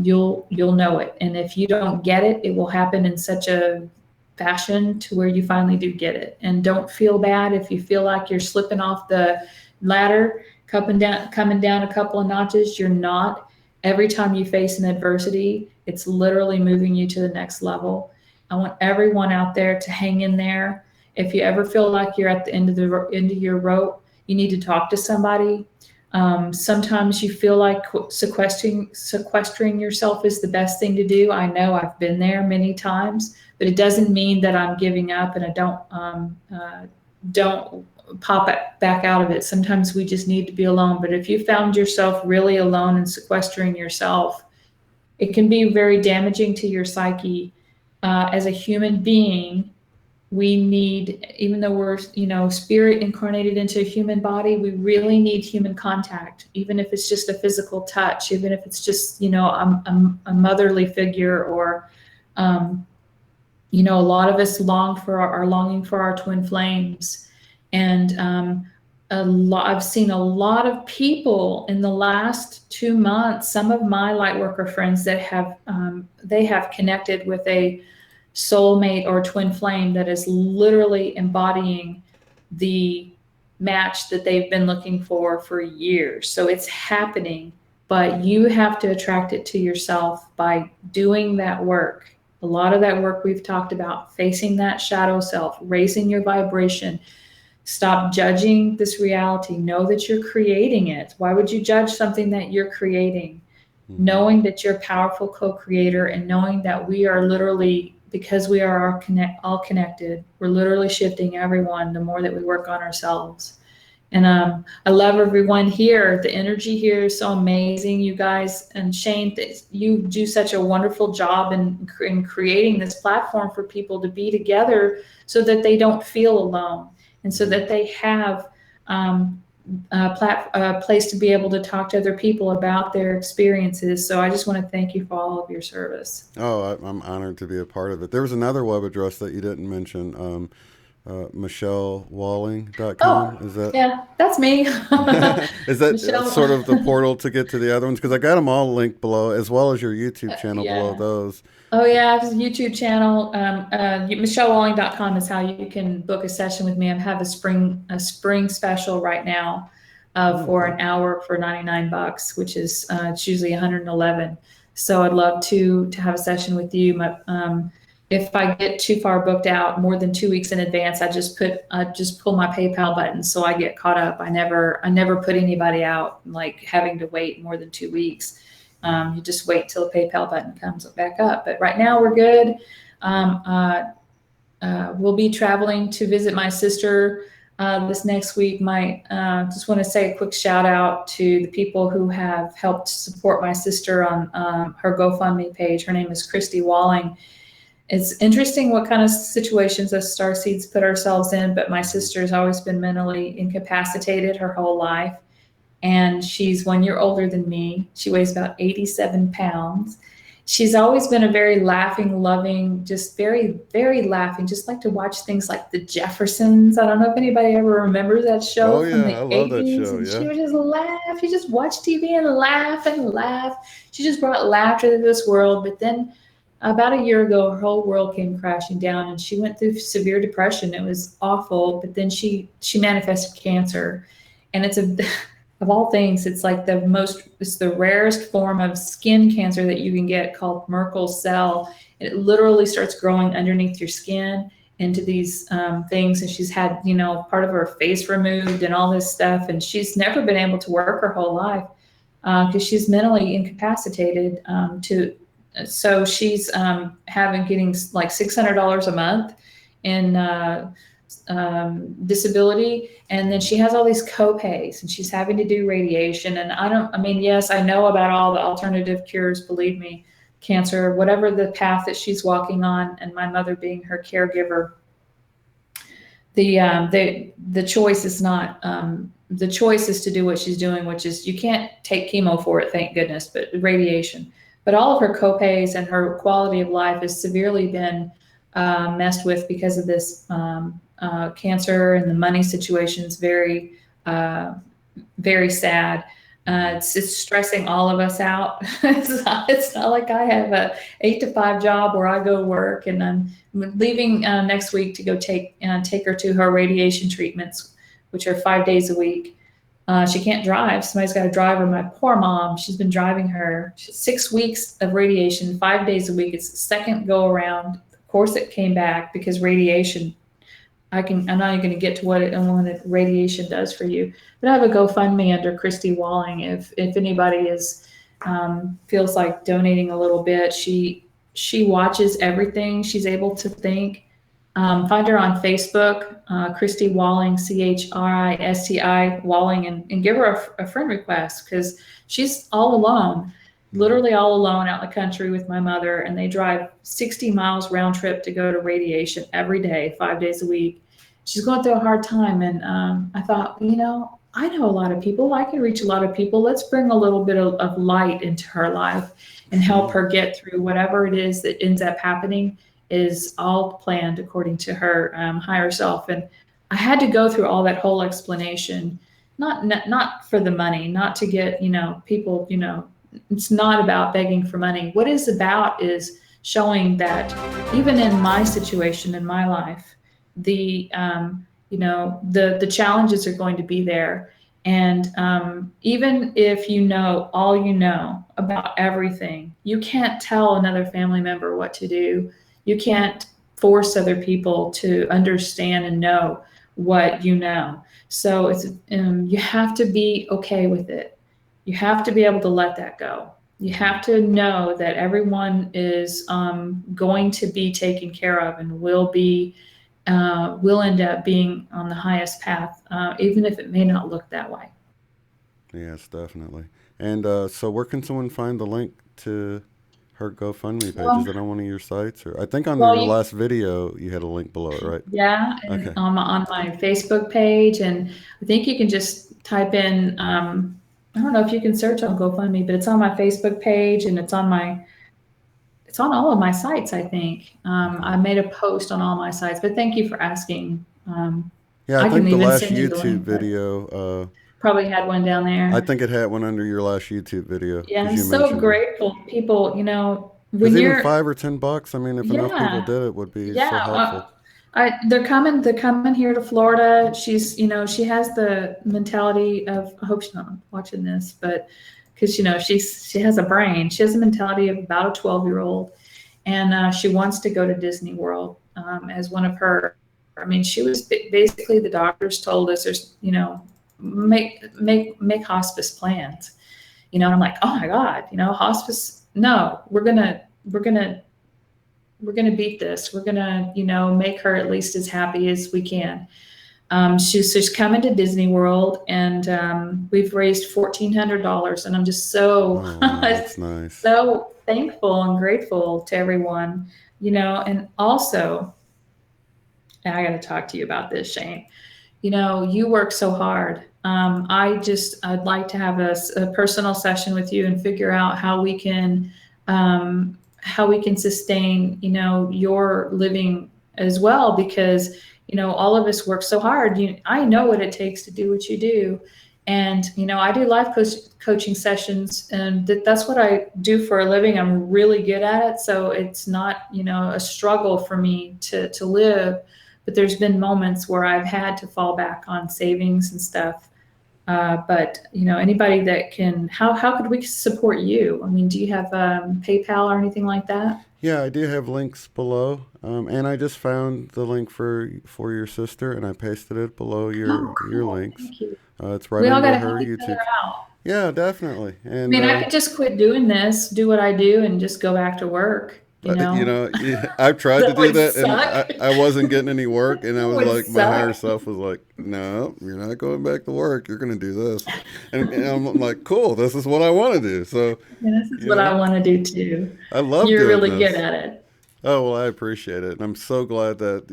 you'll know it. And if you don't get it, it will happen in such a fashion to where you finally do get it. And don't feel bad if you feel like you're slipping off the ladder, coming down a couple of notches. You're not. Every time you face an adversity, it's literally moving you to the next level. I want everyone out there to hang in there. If you ever feel like you're at the end of your rope, you need to talk to somebody. Sometimes you feel like sequestering yourself is the best thing to do. I know I've been there many times, but it doesn't mean that I'm giving up and I don't pop back out of it. Sometimes we just need to be alone. But if you found yourself really alone and sequestering yourself, it can be very damaging to your psyche. As a human being, we need, even though we're, spirit incarnated into a human body, we really need human contact, even if it's just a physical touch, even if it's just, a motherly figure, or, a lot of us are longing for our twin flames. And I've seen a lot of people in the last 2 months, some of my light worker friends that they have connected with a soulmate or twin flame that is literally embodying the match that they've been looking for years. So it's happening, but you have to attract it to yourself by doing that work. A lot of that work we've talked about, facing that shadow self, raising your vibration. Stop judging this reality. Know that you're creating it. Why would you judge something that you're creating? Mm-hmm. Knowing that you're a powerful co-creator, and knowing that we are literally, because we are all connected, we're literally shifting everyone the more that we work on ourselves. And I love everyone here. The energy here is so amazing, you guys. And Shane, you do such a wonderful job in creating this platform for people to be together so that they don't feel alone, and so that they have a place to be able to talk to other people about their experiences. So I just want to thank you for all of your service. Oh, I'm honored to be a part of it. There was another web address that you didn't mention, MichelleWalling.com. Oh, is that? Yeah, that's me. Is that sort of the portal to get to the other ones? Because I got them all linked below, as well as your YouTube channel below those. Oh, yeah, I have a YouTube channel. MichelleWalling.com is how you can book a session with me. I have a spring special right now for an hour for $99, which is it's usually $111. So I'd love to have a session with you. If I get too far booked out, more than 2 weeks in advance, I just pull my PayPal button so I get caught up. I never put anybody out like having to wait more than 2 weeks. You just wait till the PayPal button comes back up. But right now we're good. We'll be traveling to visit my sister this next week. Just want to say a quick shout out to the people who have helped support my sister on her GoFundMe page. Her name is Christy Walling. It's interesting what kind of situations us Starseeds put ourselves in, but my sister's always been mentally incapacitated her whole life. And she's 1 year older than me. She weighs about 87 pounds. She's always been a very laughing, loving, just very, very laughing, just like to watch things like The Jeffersons. I don't know if anybody ever remembers that Oh show from yeah, I the love that 80s. show. And she Yeah. would just laugh. She just watched TV and laugh and laugh. She just brought laughter to this world. But then about a year ago, her whole world came crashing down and she went through severe depression. It was awful. But then she manifested cancer. And it's of all things, it's the rarest form of skin cancer that you can get, called Merkel cell. And it literally starts growing underneath your skin into these things. And she's had, part of her face removed and all this stuff. And she's never been able to work her whole life because she's mentally incapacitated so she's getting like $600 a month in disability, and then she has all these co-pays, and she's having to do radiation. And yes, I know about all the alternative cures, believe me, cancer, whatever the path that she's walking on, and my mother being her caregiver, the choice is not the choice is to do what she's doing, which is, you can't take chemo for it, thank goodness, but radiation. But all of her co-pays and her quality of life has severely been messed with because of this cancer, and the money situation is very, very sad. It's stressing all of us out. It's not like I have a 8 to 5 job where I go work, and I'm leaving next week to go take her to her radiation treatments, which are 5 days a week. She can't drive. Somebody's got to drive her. My poor mom, she's been driving her. 6 weeks of radiation, 5 days a week. It's the second go around. Of course, it came back because radiation. I'm not even going to get to what radiation does for you. But I have a GoFundMe under Christy Walling. If anybody feels like donating a little bit, she watches everything. She's able to think. Find her on Facebook, Christy Walling, CHRISTI Walling, and give her a friend request, because she's all alone, literally all alone out in the country with my mother, and they drive 60 miles round trip to go to radiation every day, 5 days a week. She's going through a hard time, and I thought, I know a lot of people. I can reach a lot of people. Let's bring a little bit of light into her life and help her get through whatever it is that ends up happening. Is all planned according to her higher self. And I had to go through all that whole explanation, not for the money, not to get, people, it's not about begging for money. What it's about is showing that even in my situation in my life, the challenges are going to be there. And even if all you know about everything, you can't tell another family member what to do. You can't force other people to understand and know what you know. So you have to be okay with it. You have to be able to let that go. You have to know that everyone is going to be taken care of, and will end up being on the highest path, even if it may not look that way. Yes, definitely. And so, where can someone find the link to her GoFundMe page? Is Well, it on one of your sites, or I think on well, your last video you had a link below it, right? yeah, and Okay. on my Facebook page, and I think you can just type in. I don't know if you can search on GoFundMe, but it's on my Facebook page, and it's on all of my sites. I think Okay. I made a post on all my sites. But thank you for asking. Yeah, I I can think the even last send you the YouTube link, but video. probably had one down I there. think it had one under your last YouTube video Yeah, because I'm you so mentioned it. grateful. People, Because when even you're, $5 or $10, I mean, if enough people yeah, did it, would be yeah. so helpful. They're coming here to Florida. She has the mentality of, I hope she's not watching this, but because, she has a brain. She has a mentality of about a 12-year-old, and she wants to go to Disney World as one of her. I mean, she was basically, the doctors told us, there's, make hospice plans. And I'm like, oh my God, hospice. No, we're gonna gonna beat this. We're gonna, make her at least as happy as we can. She's coming to Disney World, and we've raised $1,400, and I'm just so Oh, wow, that's nice. so thankful and grateful to everyone, and also, and I got to talk to you about this, Shane. You work so hard. I'd like to have a personal session with you and figure out how we can sustain, your living as well, because, all of us work so hard. I know what it takes to do what you do. And, I do coaching sessions, and that's what I do for a living. I'm really good at it. So it's not, a struggle for me to live, but there's been moments where I've had to fall back on savings and stuff. But anybody that can, how could we support you? I mean, do you have PayPal or anything like that? Yeah, I do have links below, and I just found the link for your sister, and I pasted it below Oh, your cool. links. Thank you. It's right We all got under to her help each other YouTube. out. Yeah, definitely. I And mean, I could just quit doing this, do what I do, and just go back to work, but yeah, I've tried to That do would that, and suck. I wasn't getting any work, and I It was would like, my higher suck. self was like, no, you're not going back to work. You're going to do this, and I'm like, cool, this is what I want to do. So, And this is you what I know, want to do too. I love You're doing really good this. at it. Oh, well, I appreciate it. And I'm so glad that,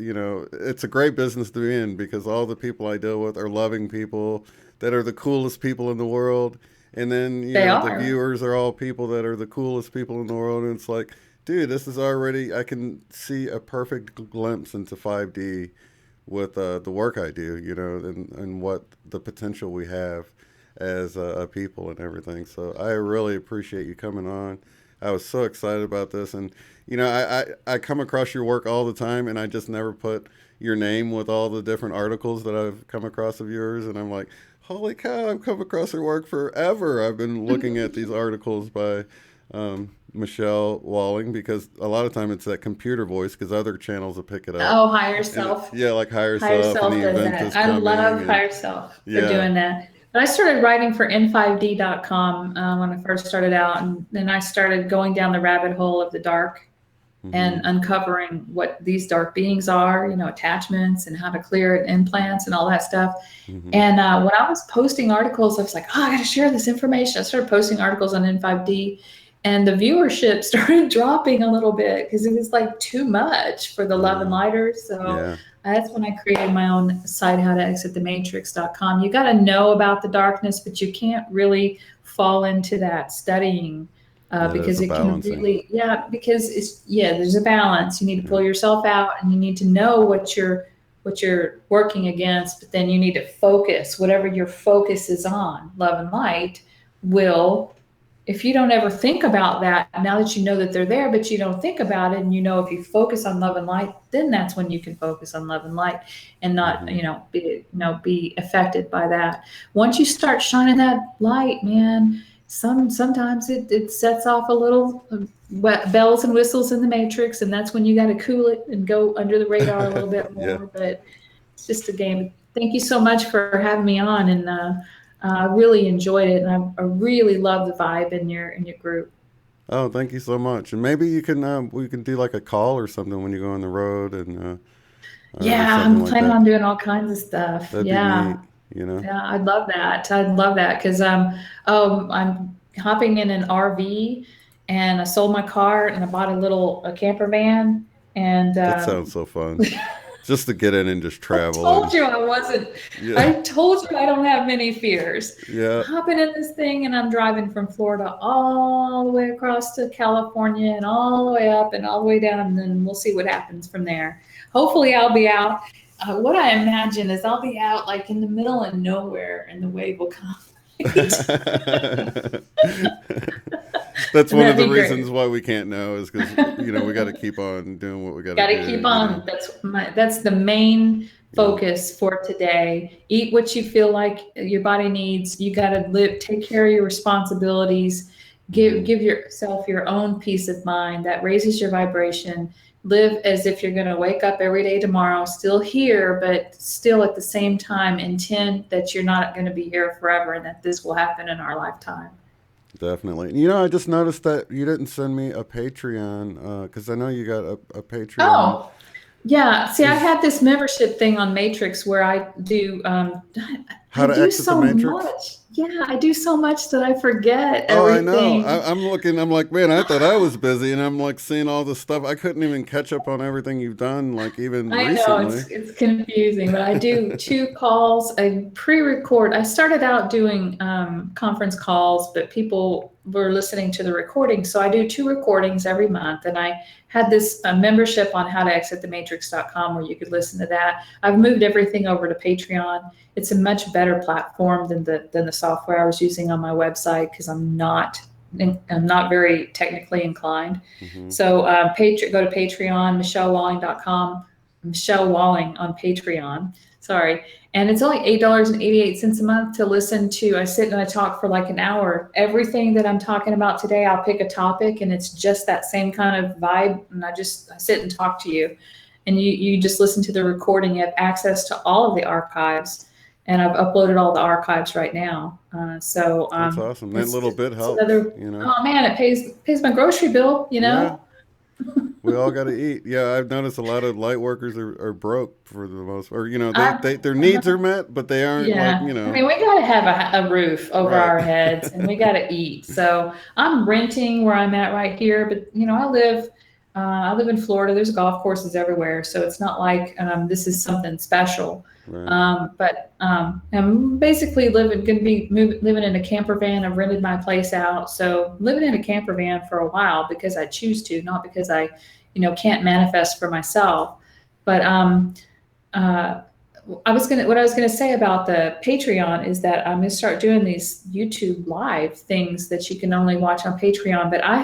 it's a great business to be in because all the people I deal with are loving people that are the coolest people in the world. And then, They the are. viewers are all people that are the coolest people in the world. And it's like, dude, this is already, I can see a perfect glimpse into 5D with the work I do, and what the potential we have as a people and everything. So I really appreciate you coming on. I was so excited about this. And, I come across your work all the time, and I just never put your name with all the different articles that I've come across of yours. And I'm like, holy cow, I've come across your work forever. I've been looking at these articles by Michelle Walling because a lot of time it's that computer voice because other channels will pick it up. Oh, higher And self. yeah, like Higher Higher Self and self the does event that. is I coming. love And higher self for yeah. doing that. But I started writing for N5D.com when I first started out, and then I started going down the rabbit hole of the dark and Hmm. uncovering what these dark beings are, attachments and how to clear it, implants and all that stuff. Hmm. And when I was posting articles, I was like, oh, I got to share this information. I started posting articles on N5D, and the viewership started dropping a little bit because it was like too much for the love and Uh, lighters. So yeah. that's when I created my own site, howtoexitthematrix.com. You got to know about the darkness, but you can't really fall into that studying Yeah, there's because a it can balancing. really, yeah, because there's a balance. You need to Yeah. pull yourself out, and you need to know what you're working against, but then you need to focus. Whatever your focus is on, love and light, will, if you don't ever think about that, now that you know that they're there, but you don't think about it, and if you focus on love and light, then that's when you can focus on love and light and not, Hmm. be affected by that. Once you start shining that light, man, sometimes it sets off a little bells and whistles in the matrix, and that's when you got to cool it and go under the radar a little bit Yeah. more. But it's just a game. Thank you so much for having me on, and I really enjoyed it, and I really love the vibe in your group. Oh, thank you so much. And maybe you can we can do like a call or something when you go on the road and or Yeah, something I'm like planning that. on doing all kinds of stuff. That'd be Yeah, neat. You know. yeah, I'd love that. I'd love that because I'm hopping in an RV, and I sold my car, and I bought a camper van, and That sounds so fun. Just to get in and just I travel told and you I wasn't. yeah, I told you I don't have many fears. yeah. Hopping in this thing, and I'm driving from Florida all the way across to California and all the way up and all the way down, and then we'll see what happens from there. Hopefully, I'll be out. What I imagine is I'll be out like in the middle of nowhere, and the wave will come. That's one of That'd the be great. reasons why we can't know is because we got to keep on doing what we got to Got to do. keep on. That's the main Yeah. focus for today. Eat what you feel like your body needs. You got to live, take care of your responsibilities. Give Hmm. give yourself your own peace of mind that raises your vibration. Live as if you're going to wake up every day tomorrow, still here, but still at the same time intend that you're not going to be here forever and that this will happen in our lifetime. definitely. You know, I just noticed that you didn't send me a Patreon because I know you got a Patreon. Oh, yeah. See, I Is had this membership thing on Matrix where I do, how I to do exit the so Matrix? much. Yeah, I do so much that I forget Oh, I know. everything. I'm looking. I'm like, man, I thought I was busy, and I'm like seeing all this stuff. I couldn't even catch up on everything you've done, like even I know recently. it's confusing, but I do two calls. I pre-record. I started out doing conference calls, but people were listening to the recording, so I do two recordings every month. And I had this membership on howtoexitthematrix.com where you could listen to that. I've moved everything over to Patreon. It's a much better platform than the software I was using on my website because I'm not very technically inclined. Hmm. So go to Patreon, michellewalling.com, Michelle Walling on Patreon. Sorry. And it's only $8.88 a month to listen to. I sit and I talk for like an hour. Everything that I'm talking about today, I'll pick a topic and it's just that same kind of vibe. And I sit and talk to you. And you just listen to the recording. You have access to all of the archives. And I've uploaded all the archives right now. That's awesome. That little bit It's helps, another, you know. oh man, it pays my grocery bill, you Yeah, know? we all got to eat. Yeah, I've noticed a lot of light workers are broke for the most, or you know, I, they their needs are met, but they aren't like yeah, you I know. mean, we got to have a roof over Right. our heads and we got to eat. So I'm renting where I'm at right here, but you know, I live in Florida. There's golf courses everywhere, so it's not like this is something special. Right. I'm basically going to be living in a camper van. I've rented my place out, so living in a camper van for a while because I choose to, not because I, can't manifest for myself. But uh, what I was gonna say about the Patreon is that I'm gonna start doing these YouTube live things that you can only watch on Patreon. But I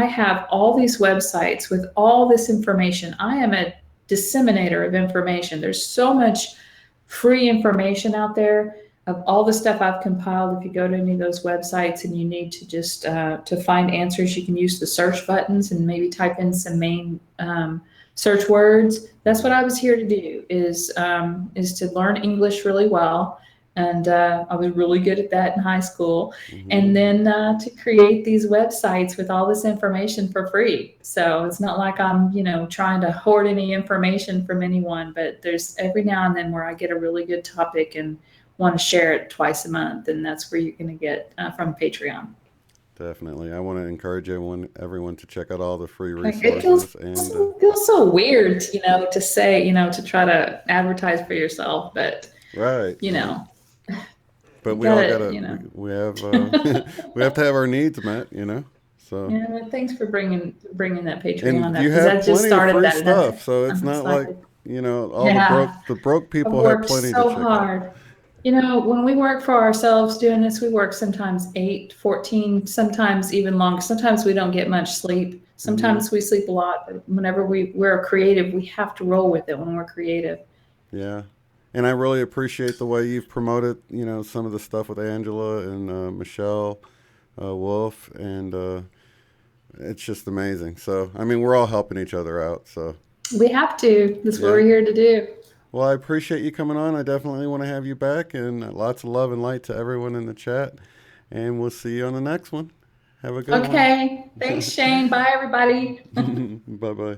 have all these websites with all this information. I am a disseminator of information. There's so much free information out there of all the stuff I've compiled. If you go to any of those websites and you need to just to find answers, you can use the search buttons and maybe type in some main search words. That's what I was here to do is to learn English really well. And I was really good at that in high school. Hmm. And then to create these websites with all this information for free. So it's not like I'm, trying to hoard any information from anyone, but there's every now and then where I get a really good topic and want to share it twice a month. And that's where you're going to get from Patreon. Definitely. I want to encourage everyone to check out all the free Like it feels resources and feels so weird, to say, to try to advertise for yourself, but right, you right. know, But you we all gotta, gotta we have we have to have our needs met, you know. So yeah. But thanks for bringing that Patreon and up you because have that just plenty of started free that, and that's stuff, so it's I'm not like excited. you know all Yeah, the broke I've people have worked plenty to so check out. hard. When we work for ourselves doing this, we work sometimes 8, 14, sometimes even longer. Sometimes we don't get much sleep. Hmm. Sometimes we sleep a lot, but whenever we're creative, we have to roll with it when we're creative. Yeah, and I really appreciate the way you've promoted, you know, some of the stuff with Angela and Michelle Wolf, and it's just amazing. So I mean, we're all helping each other out. So We have to. That's what yeah. we're here to do. Well, I appreciate you coming on. I definitely want to have you back, and lots of love and light to everyone in the chat. And we'll see you on the next one. Have a good one. Okay. Thanks, Shane. Bye, everybody. Bye bye.